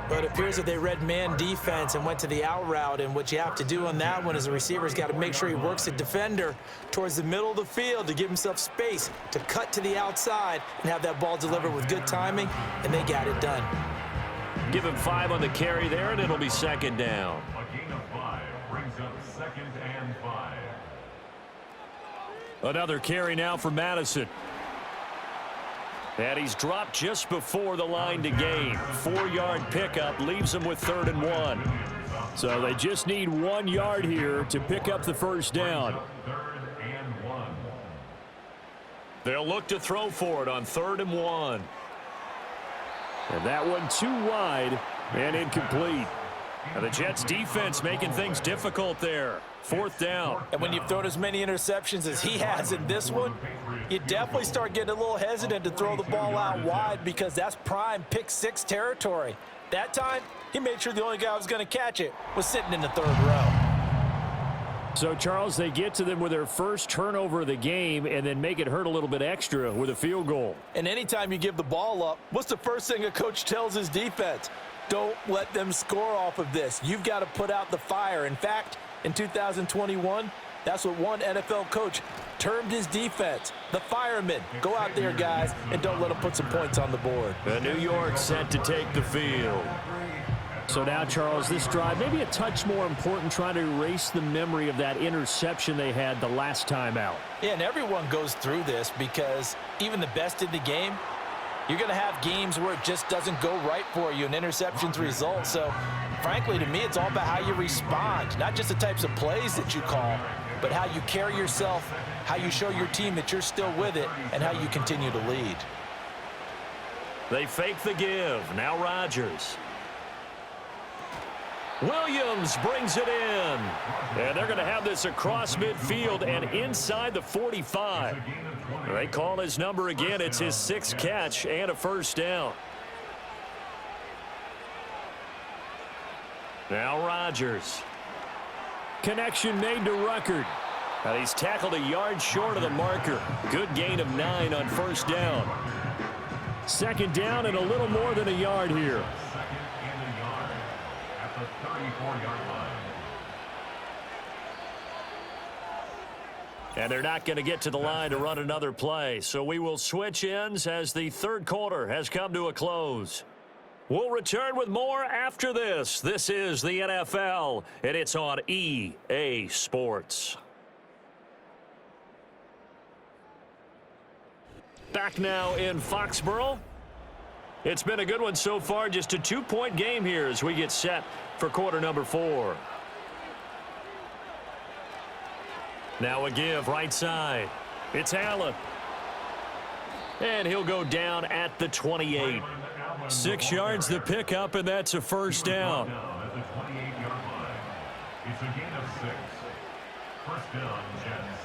But it appears that they read man defense and went to the out route, and what you have to do on that one is the receiver's got to make sure he works the defender towards the middle of the field to give himself space to cut to the outside and have that ball delivered with good timing, and they got it done. Give him 5 on the carry there, and it'll be second down. A gain of 5 brings up 2nd and 5. Another carry now for Madison. And he's dropped just before the line to gain. 4-yard pickup leaves him with 3rd and 1. So they just need 1 yard here to pick up the first down. 3rd and 1. They'll look to throw for it on 3rd and 1. And that one too wide and incomplete. And the Jets defense making things difficult there. 4th down. And when you've thrown as many interceptions as he has in this one, you definitely start getting a little hesitant to throw the ball out wide because that's prime pick 6 territory. That time, he made sure the only guy who was going to catch it was sitting in the 3rd row. So, Charles, they get to them with their first turnover of the game and then make it hurt a little bit extra with a field goal. And anytime you give the ball up, what's the first thing a coach tells his defense? Don't let them score off of this. You've got to put out the fire. In fact, in 2021, that's what one NFL coach termed his defense, the firemen. Go out there, guys, and don't let them put some points on the board. New York set to take the field. So now, Charles, this drive maybe a touch more important, trying to erase the memory of that interception they had the last time out. Yeah, and everyone goes through this because even the best in the game, you're going to have games where it just doesn't go right for you, and interceptions result. So, frankly, to me, it's all about how you respond, not just the types of plays that you call, but how you carry yourself, how you show your team that you're still with it, and how you continue to lead. They fake the give. Now Rodgers. Williams brings it in. And they're going to have this across midfield and inside the 45. They call his number again. It's his 6th catch and a first down. Now Rodgers. Connection made to Ruckert. And he's tackled a yard short of the marker. Good gain of 9 on first down. 2nd down and a little more than a yard here. 2nd and a yard at the 34-yard line. And they're not going to get to the line to run another play. So we will switch ends as the 3rd quarter has come to a close. We'll return with more after this. This is the NFL, and it's on EA Sports. Back now in Foxborough. It's been a good one so far. Just a 2-point game here as we get set for quarter number 4. Now a give right side. It's Allen. And he'll go down at the 28. 6 yards the pickup, and that's a first down. At the 28-yard line. It's a gain of 6. First down, Jets.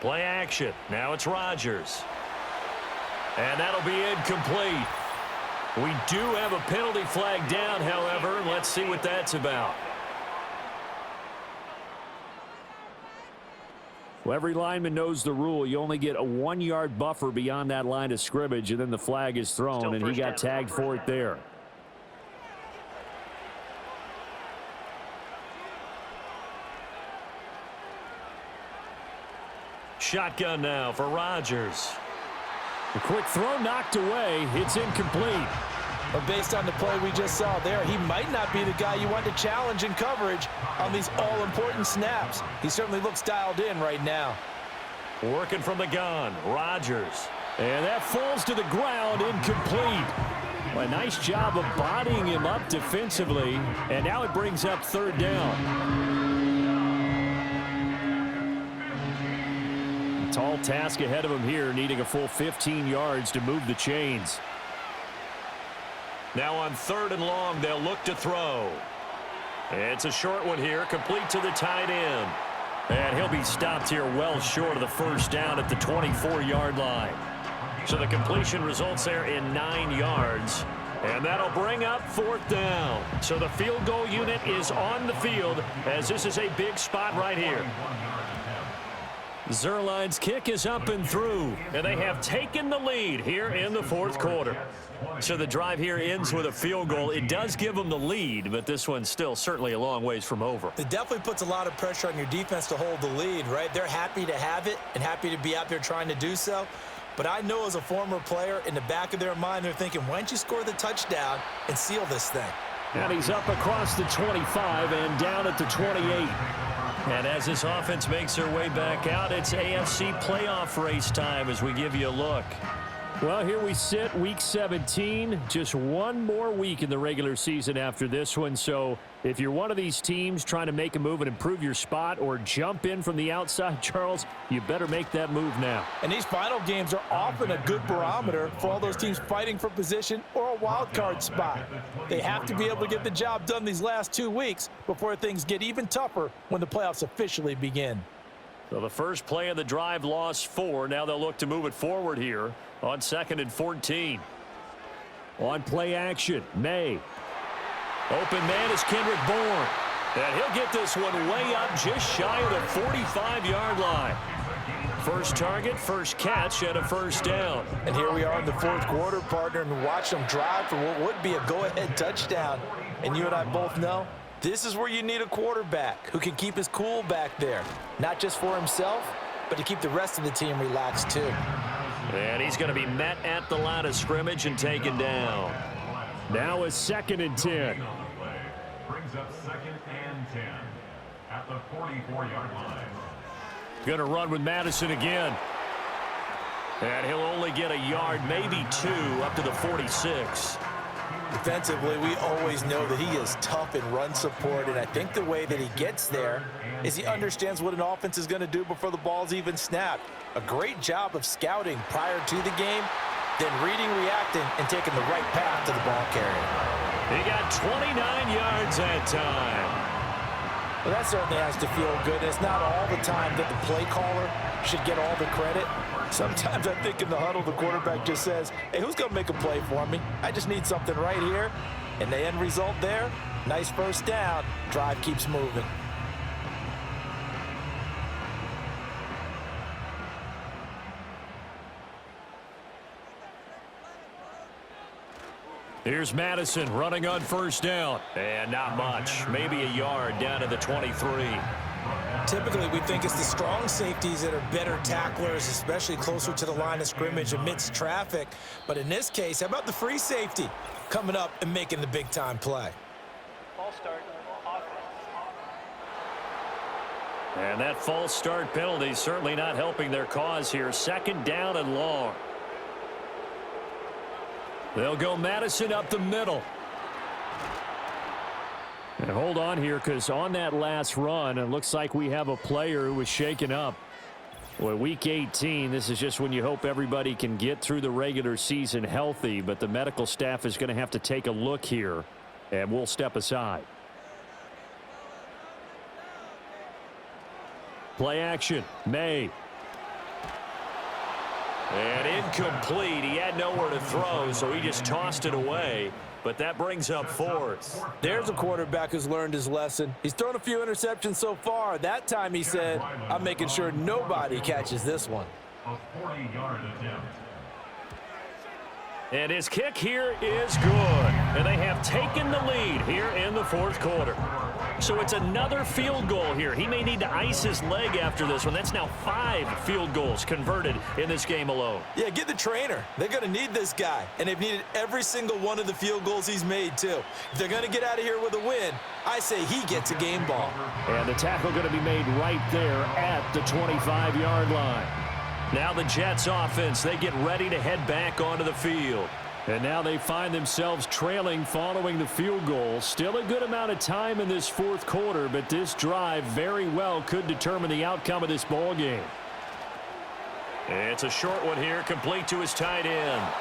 Play action. Now it's Rodgers. And that'll be incomplete. We do have a penalty flag down, however, and let's see what that's about. Well, every lineman knows the rule. You only get a 1-yard buffer beyond that line of scrimmage, and then the flag is thrown, and he got tagged for it there. Shotgun now for Rodgers. A quick throw knocked away. It's incomplete. But based on the play we just saw there, he might not be the guy you want to challenge in coverage on these all-important snaps. He certainly looks dialed in right now. Working from the gun, Rodgers. And that falls to the ground, incomplete. Well, a nice job of bodying him up defensively. And now it brings up 3rd down. Tall task ahead of him here, needing a full 15 yards to move the chains. Now on 3rd and long, they'll look to throw. It's a short one here, complete to the tight end. And he'll be stopped here well short of the first down at the 24-yard line. So the completion results there in 9 yards. And that'll bring up 4th down. So the field goal unit is on the field as this is a big spot right here. Zerline's kick is up and through, and they have taken the lead here in the 4th quarter. So the drive here ends with a field goal. It does give them the lead, but this one's still certainly a long ways from over. It definitely puts a lot of pressure on your defense to hold the lead, right? They're happy to have it and happy to be out there trying to do so. But I know as a former player, in the back of their mind, they're thinking, why don't you score the touchdown and seal this thing? And he's up across the 25 and down at the 28. And as this offense makes their way back out, it's AFC playoff race time as we give you a look. Well, here we sit, Week 17. Just one more week in the regular season after this one. So if you're one of these teams trying to make a move and improve your spot or jump in from the outside, Charles, you better make that move now. And these final games are often a good barometer for all those teams fighting for position or a wild card spot. They have to be able to get the job done these last 2 weeks before things get even tougher when the playoffs officially begin. So the first play of the drive lost 4. Now they'll look to move it forward here on 2nd and 14. On play action, Maye. Open man is Kendrick Bourne. And he'll get this one way up just shy of the 45-yard line. First target, first catch, and a first down. And here we are in the 4th quarter, partner, and watch them drive for what would be a go-ahead touchdown. And you and I both know this is where you need a quarterback who can keep his cool back there. Not just for himself, but to keep the rest of the team relaxed too. And he's going to be met at the line of scrimmage and taken down. Now a 2nd and 10. Brings up 2nd and 10 at the 44-yard line. Going to run with Madison again. And he'll only get a yard, maybe 2, up to the 46. Defensively, we always know that he is tough in run support, and I think the way that he gets there is he understands what an offense is going to do before the ball's even snapped. A great job of scouting prior to the game, then reading, reacting, and taking the right path to the ball carrier. He got 29 yards that time. Well, that certainly has to feel good. It's not all the time that the play caller should get all the credit. Sometimes I think in the huddle, the quarterback just says, hey, who's going to make a play for me? I just need something right here. And the end result there, nice first down. Drive keeps moving. Here's Madison running on first down. And not much. Maybe a yard down to the 23. Typically, we think it's the strong safeties that are better tacklers, especially closer to the line of scrimmage amidst traffic. But in this case, how about the free safety coming up and making the big-time play? False start, offense. And that false start penalty certainly not helping their cause here. 2nd down and long. They'll go Madison up the middle. And hold on here, because on that last run, it looks like we have a player who was shaken up. Well, Week 18, this is just when you hope everybody can get through the regular season healthy, but the medical staff is going to have to take a look here, and we'll step aside. Play action, Maye. And incomplete. He had nowhere to throw, so he just tossed it away. But that brings up 4th. There's a quarterback who's learned his lesson. He's thrown a few interceptions so far. That time he said, I'm making sure nobody catches this one. A 40-yard attempt. And his kick here is good. And they have taken the lead here in the 4th quarter. So it's another field goal here. He may need to ice his leg after this one. That's now 5 field goals converted in this game alone. Yeah, get the trainer. They're going to need this guy. And they've needed every single one of the field goals he's made, too. If they're going to get out of here with a win, I say he gets a game ball. And the tackle going to be made right there at the 25-yard line. Now the Jets offense, they get ready to head back onto the field. And now they find themselves trailing following the field goal. Still a good amount of time in this 4th quarter, but this drive very well could determine the outcome of this ball game. It's a short one here, complete to his tight end.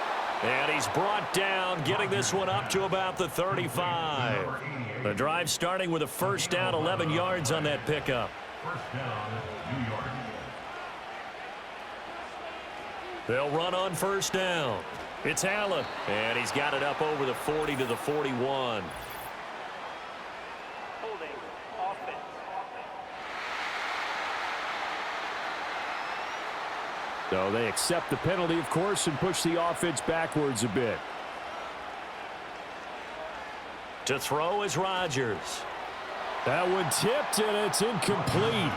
And he's brought down, getting this one up to about the 35. The drive starting with a first down, 11 yards on that pickup. First down, New York. They'll run on first down. It's Allen, and he's got it up over the 40 to the 41. Holding. Offense. So they accept the penalty, of course, and push the offense backwards a bit. To throw is Rodgers. That one tipped, and it's incomplete.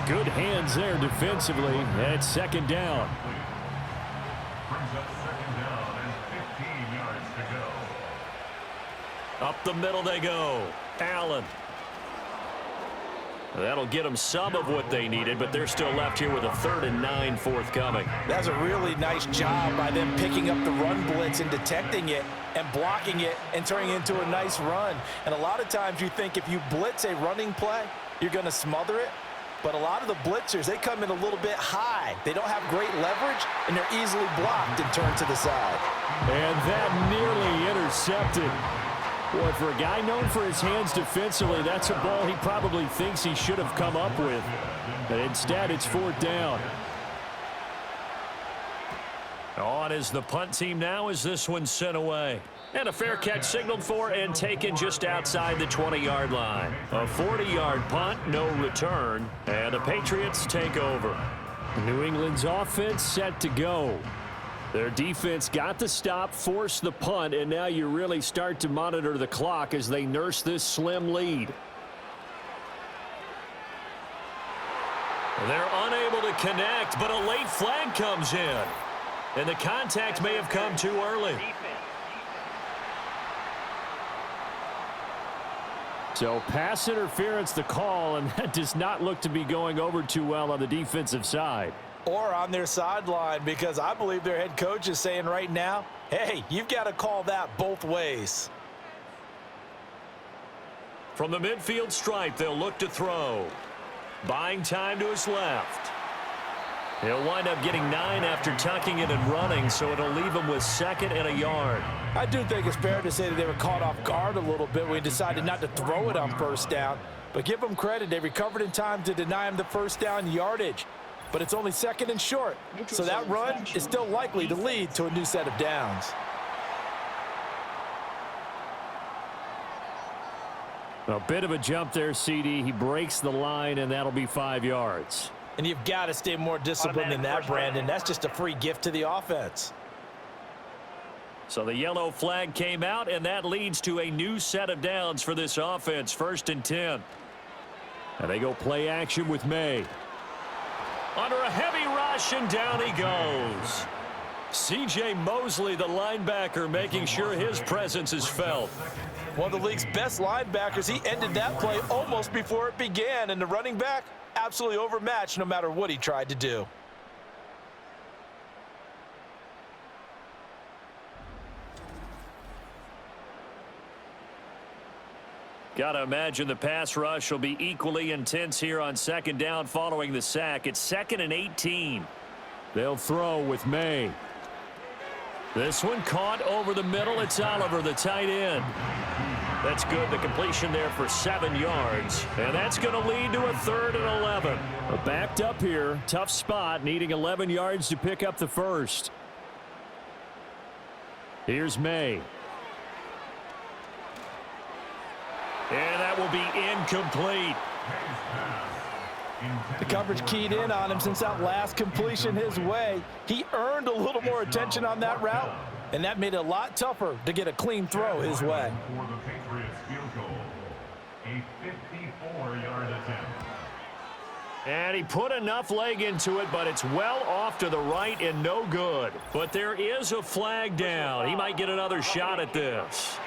Good hands there defensively, and it's second down. Brings up second down and 15 yards to go. Up the middle they go. Allen. That'll get them some of what they needed, but they're still left here with a 3rd and 9 forthcoming. That's a really nice job by them picking up the run blitz and detecting it and blocking it and turning it into a nice run. And a lot of times you think if you blitz a running play, you're going to smother it. But a lot of the blitzers, they come in a little bit high. They don't have great leverage, and they're easily blocked and turned to the side. And that nearly intercepted. Boy, for a guy known for his hands defensively, that's a ball he probably thinks he should have come up with. But instead, it's 4th down. On is the punt team now as this one's sent away. And a fair catch signaled for and taken just outside the 20-yard line. A 40-yard punt, no return, and the Patriots take over. New England's offense set to go. Their defense got the stop, forced the punt, and now you really start to monitor the clock as they nurse this slim lead. They're unable to connect, but a late flag comes in. And the contact may have come too early. So pass interference the call, and that does not look to be going over too well on the defensive side. Or on their sideline, because I believe their head coach is saying right now, hey, you've got to call that both ways. From the midfield stripe, they'll look to throw. Buying time to his left. He'll wind up getting 9 after tucking it and running, so it'll leave him with 2nd and a yard. I do think it's fair to say that they were caught off guard a little bit when he decided not to throw it on first down. But give them credit, they recovered in time to deny him the first down yardage. But it's only 2nd and short, so that run is still likely to lead to a new set of downs. A bit of a jump there, CD. He breaks the line, and that'll be 5 yards. And you've got to stay more disciplined than that, Brandon. That's just a free gift to the offense. So the yellow flag came out, and that leads to a new set of downs for this offense. 1st and 10. And they go play action with Maye. Under a heavy rush, and down he goes. C.J. Mosley, the linebacker, making sure his presence is felt. One of the league's best linebackers. He ended that play almost before it began, and the running back absolutely overmatched no matter what he tried to do. Got to imagine the pass rush will be equally intense here on 2nd down following the sack. It's 2nd and 18. They'll throw with Maye. This one caught over the middle. It's Oliver, the tight end. That's good. The completion there for 7 yards. And that's going to lead to a 3rd and 11. Well, backed up here. Tough spot. Needing 11 yards to pick up the first. Here's Maye. And that will be incomplete. The coverage keyed in on him since that last completion his way. He earned a little more attention on that route, and that made it a lot tougher to get a clean throw his way. For the Patriots field goal, a 54-yard attempt. And he put enough leg into it, but it's well off to the right and no good. But there is a flag down. He might get another shot at this.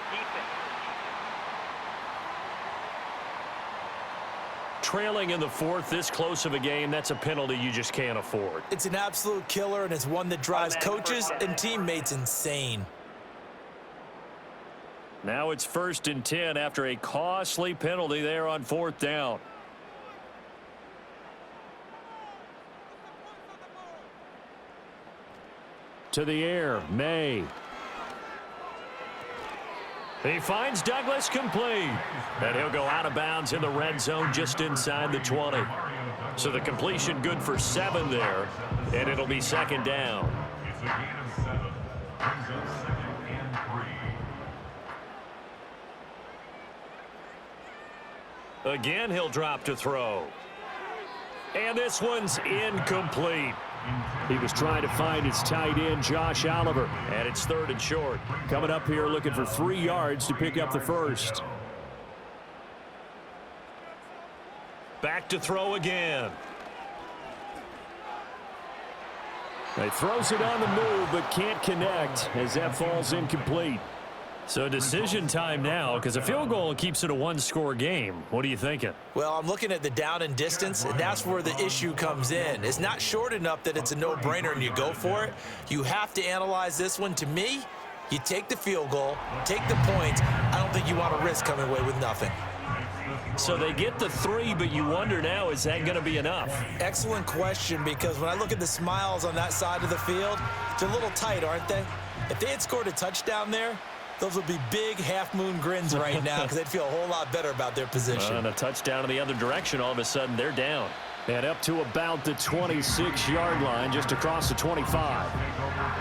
Trailing in the 4th, this close of a game, that's a penalty you just can't afford. It's an absolute killer, and it's one that drives coaches and teammates insane. Now it's 1st and 10 after a costly penalty there on 4th down. To the air, Maye. He finds Douglas complete. And he'll go out of bounds in the red zone just inside the 20. So the completion good for 7 there, and it'll be second down. It's a gain of 7. Brings up 2nd and 3. Again, he'll drop to throw. And this one's incomplete. He was trying to find his tight end, Josh Oliver. And it's 3rd and short. Coming up here looking for 3 yards to pick up the first. Back to throw again. He throws it on the move but can't connect as that falls incomplete. So decision time now because a field goal keeps it a 1-score game. What are you thinking? Well, I'm looking at the down and distance, and that's where the issue comes in. It's not short enough that it's a no-brainer and you go for it. You have to analyze this one. To me, you take the field goal, take the points. I don't think you want to risk coming away with nothing. So they get the 3, but you wonder now, is that going to be enough? Excellent question, because when I look at the smiles on that side of the field, they're a little tight, aren't they? If they had scored a touchdown there, those would be big half-moon grins right now because they'd feel a whole lot better about their position. And a touchdown in the other direction, all of a sudden they're down. And up to about the 26-yard line, just across the 25.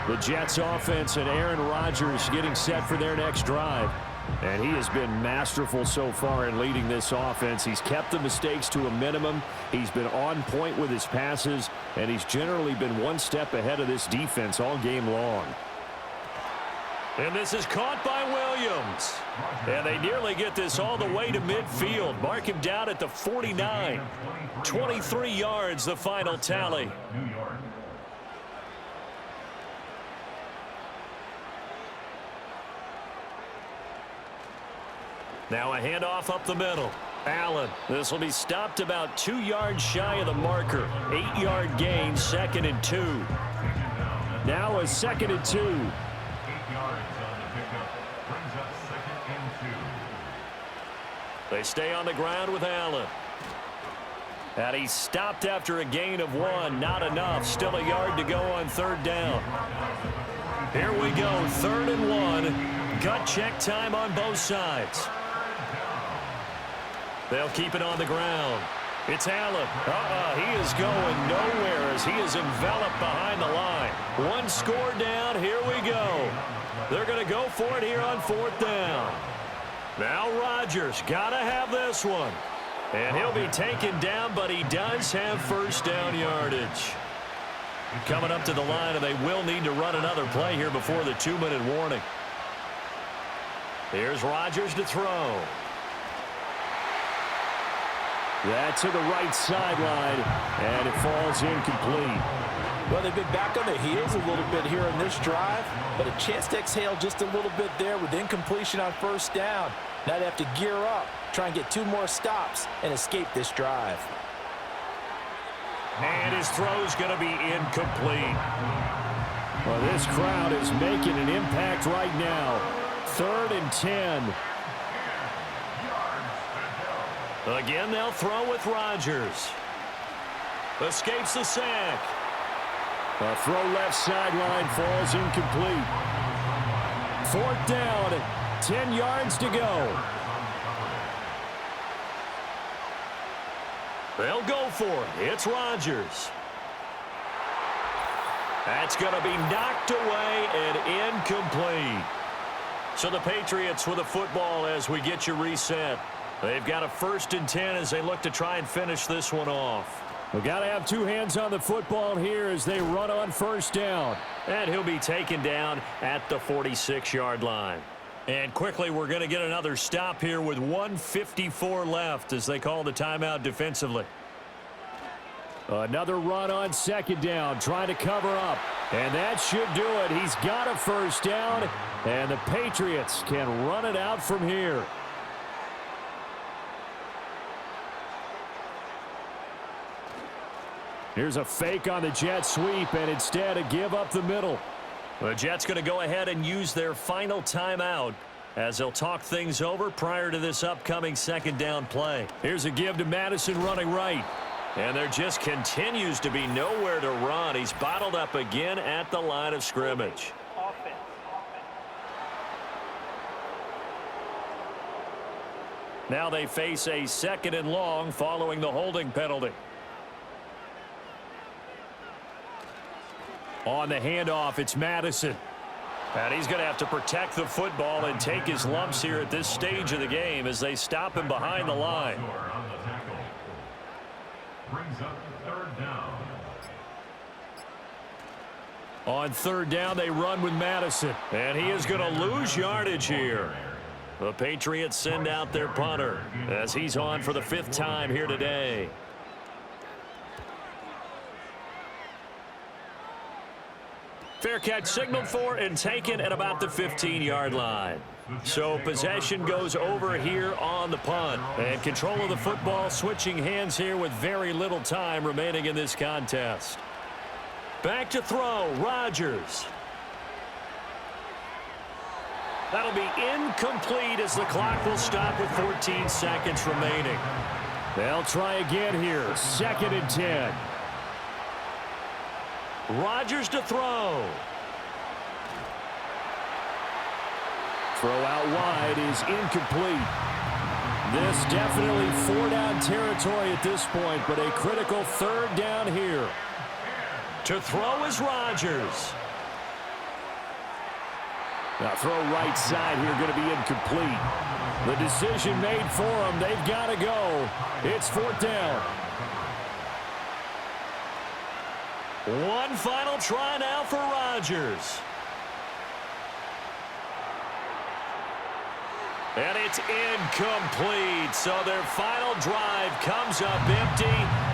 The Jets offense and Aaron Rodgers getting set for their next drive. And he has been masterful so far in leading this offense. He's kept the mistakes to a minimum. He's been on point with his passes, and he's generally been one step ahead of this defense all game long. And this is caught by Williams. And they nearly get this all the way to midfield. Mark him down at the 49. 23 yards, the final tally. Now a handoff up the middle. Allen. This will be stopped about 2 yards shy of the marker. 8-yard gain, 2nd and 2. Now a 2nd and 2. 8 yards on the pickup. Brings up 2nd and 2. They stay on the ground with Allen. And he's stopped after a gain of 1. Not enough. Still a yard to go on 3rd down. Here we go. 3rd and 1. Gut check time on both sides. They'll keep it on the ground. It's Allen. He is going nowhere as he is enveloped behind the line. 1 score down. Here we go. They're going to go for it here on 4th down. Now Rodgers got to have this one. And he'll be taken down, but he does have 1st down yardage. Coming up to the line, and they will need to run another play here before the 2-minute warning. Here's Rodgers to throw. That's to the right sideline, and it falls incomplete. Well, they've been back on their heels a little bit here on this drive, but a chance to exhale just a little bit there with incompletion on 1st down. Now they have to gear up, try and get 2 more stops, and escape this drive. And his throw's going to be incomplete. Well, this crowd is making an impact right now. 3rd and 10. Again, they'll throw with Rodgers. Escapes the sack. A throw left sideline falls incomplete. 4th down, 10 yards to go. They'll go for it. It's Rodgers. That's going to be knocked away and incomplete. So the Patriots with a football as we get you reset. They've got a 1st and 10 as they look to try and finish this one off. We've got to have 2 hands on the football here as they run on 1st down. And he'll be taken down at the 46-yard line. And quickly, we're going to get another stop here with 1:54 left as they call the timeout defensively. Another run on 2nd down, trying to cover up. And that should do it. He's got a 1st down, and the Patriots can run it out from here. Here's a fake on the jet sweep, and instead a give up the middle. The Jets going to go ahead and use their final timeout as they'll talk things over prior to this upcoming 2nd down play. Here's a give to Madison running right. And there just continues to be nowhere to run. He's bottled up again at the line of scrimmage. Now they face a 2nd and long following the holding penalty. On the handoff, it's Madison. And he's going to have to protect the football and take his lumps here at this stage of the game as they stop him behind the line. Brings up 3rd down. On 3rd down, they run with Madison. And he is going to lose yardage here. The Patriots send out their punter as he's on for the 5th time here today. Fair catch signaled for and taken at about the 15-yard line. So possession goes over here on the punt. And control of the football switching hands here with very little time remaining in this contest. Back to throw, Rodgers. That'll be incomplete as the clock will stop with 14 seconds remaining. They'll try again here, 2nd and 10. Rodgers to throw. Throw out wide is incomplete. This definitely 4-down territory at this point, but a critical 3rd down here. To throw is Rodgers. Now throw right side here going to be incomplete. The decision made for them. They've got to go. It's 4th down. One final try now for Rodgers. And it's incomplete. So their final drive comes up empty.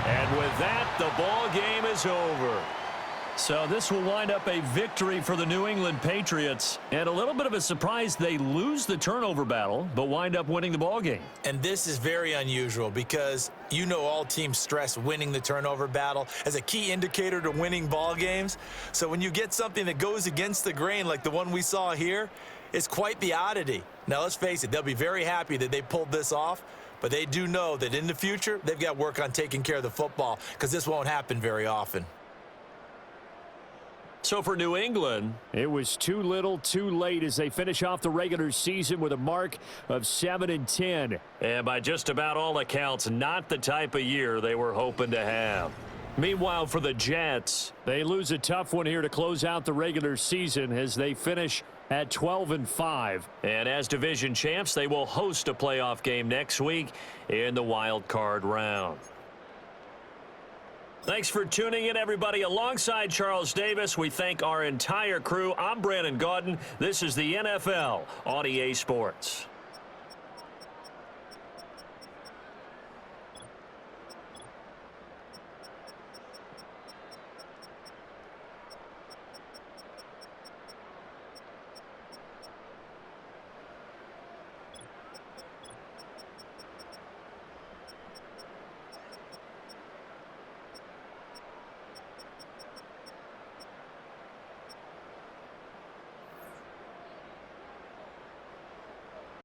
And with that, the ball game is over. So this will wind up a victory for the New England Patriots. And a little bit of a surprise, they lose the turnover battle, but wind up winning the ball game. And this is very unusual because you know all teams stress winning the turnover battle as a key indicator to winning ball games. So when you get something that goes against the grain like the one we saw here, it's quite the oddity. Now let's face it, they'll be very happy that they pulled this off, but they do know that in the future, they've got work on taking care of the football because this won't happen very often. So for New England, it was too little, too late as they finish off the regular season with a mark of 7-10. And by just about all accounts, not the type of year they were hoping to have. Meanwhile, for the Jets, they lose a tough one here to close out the regular season as they finish at 12-5. And as division champs, they will host a playoff game next week in the wild card round. Thanks for tuning in, everybody. Alongside Charles Davis, we thank our entire crew. I'm Brandon Gaudin. This is the NFL on EA Sports.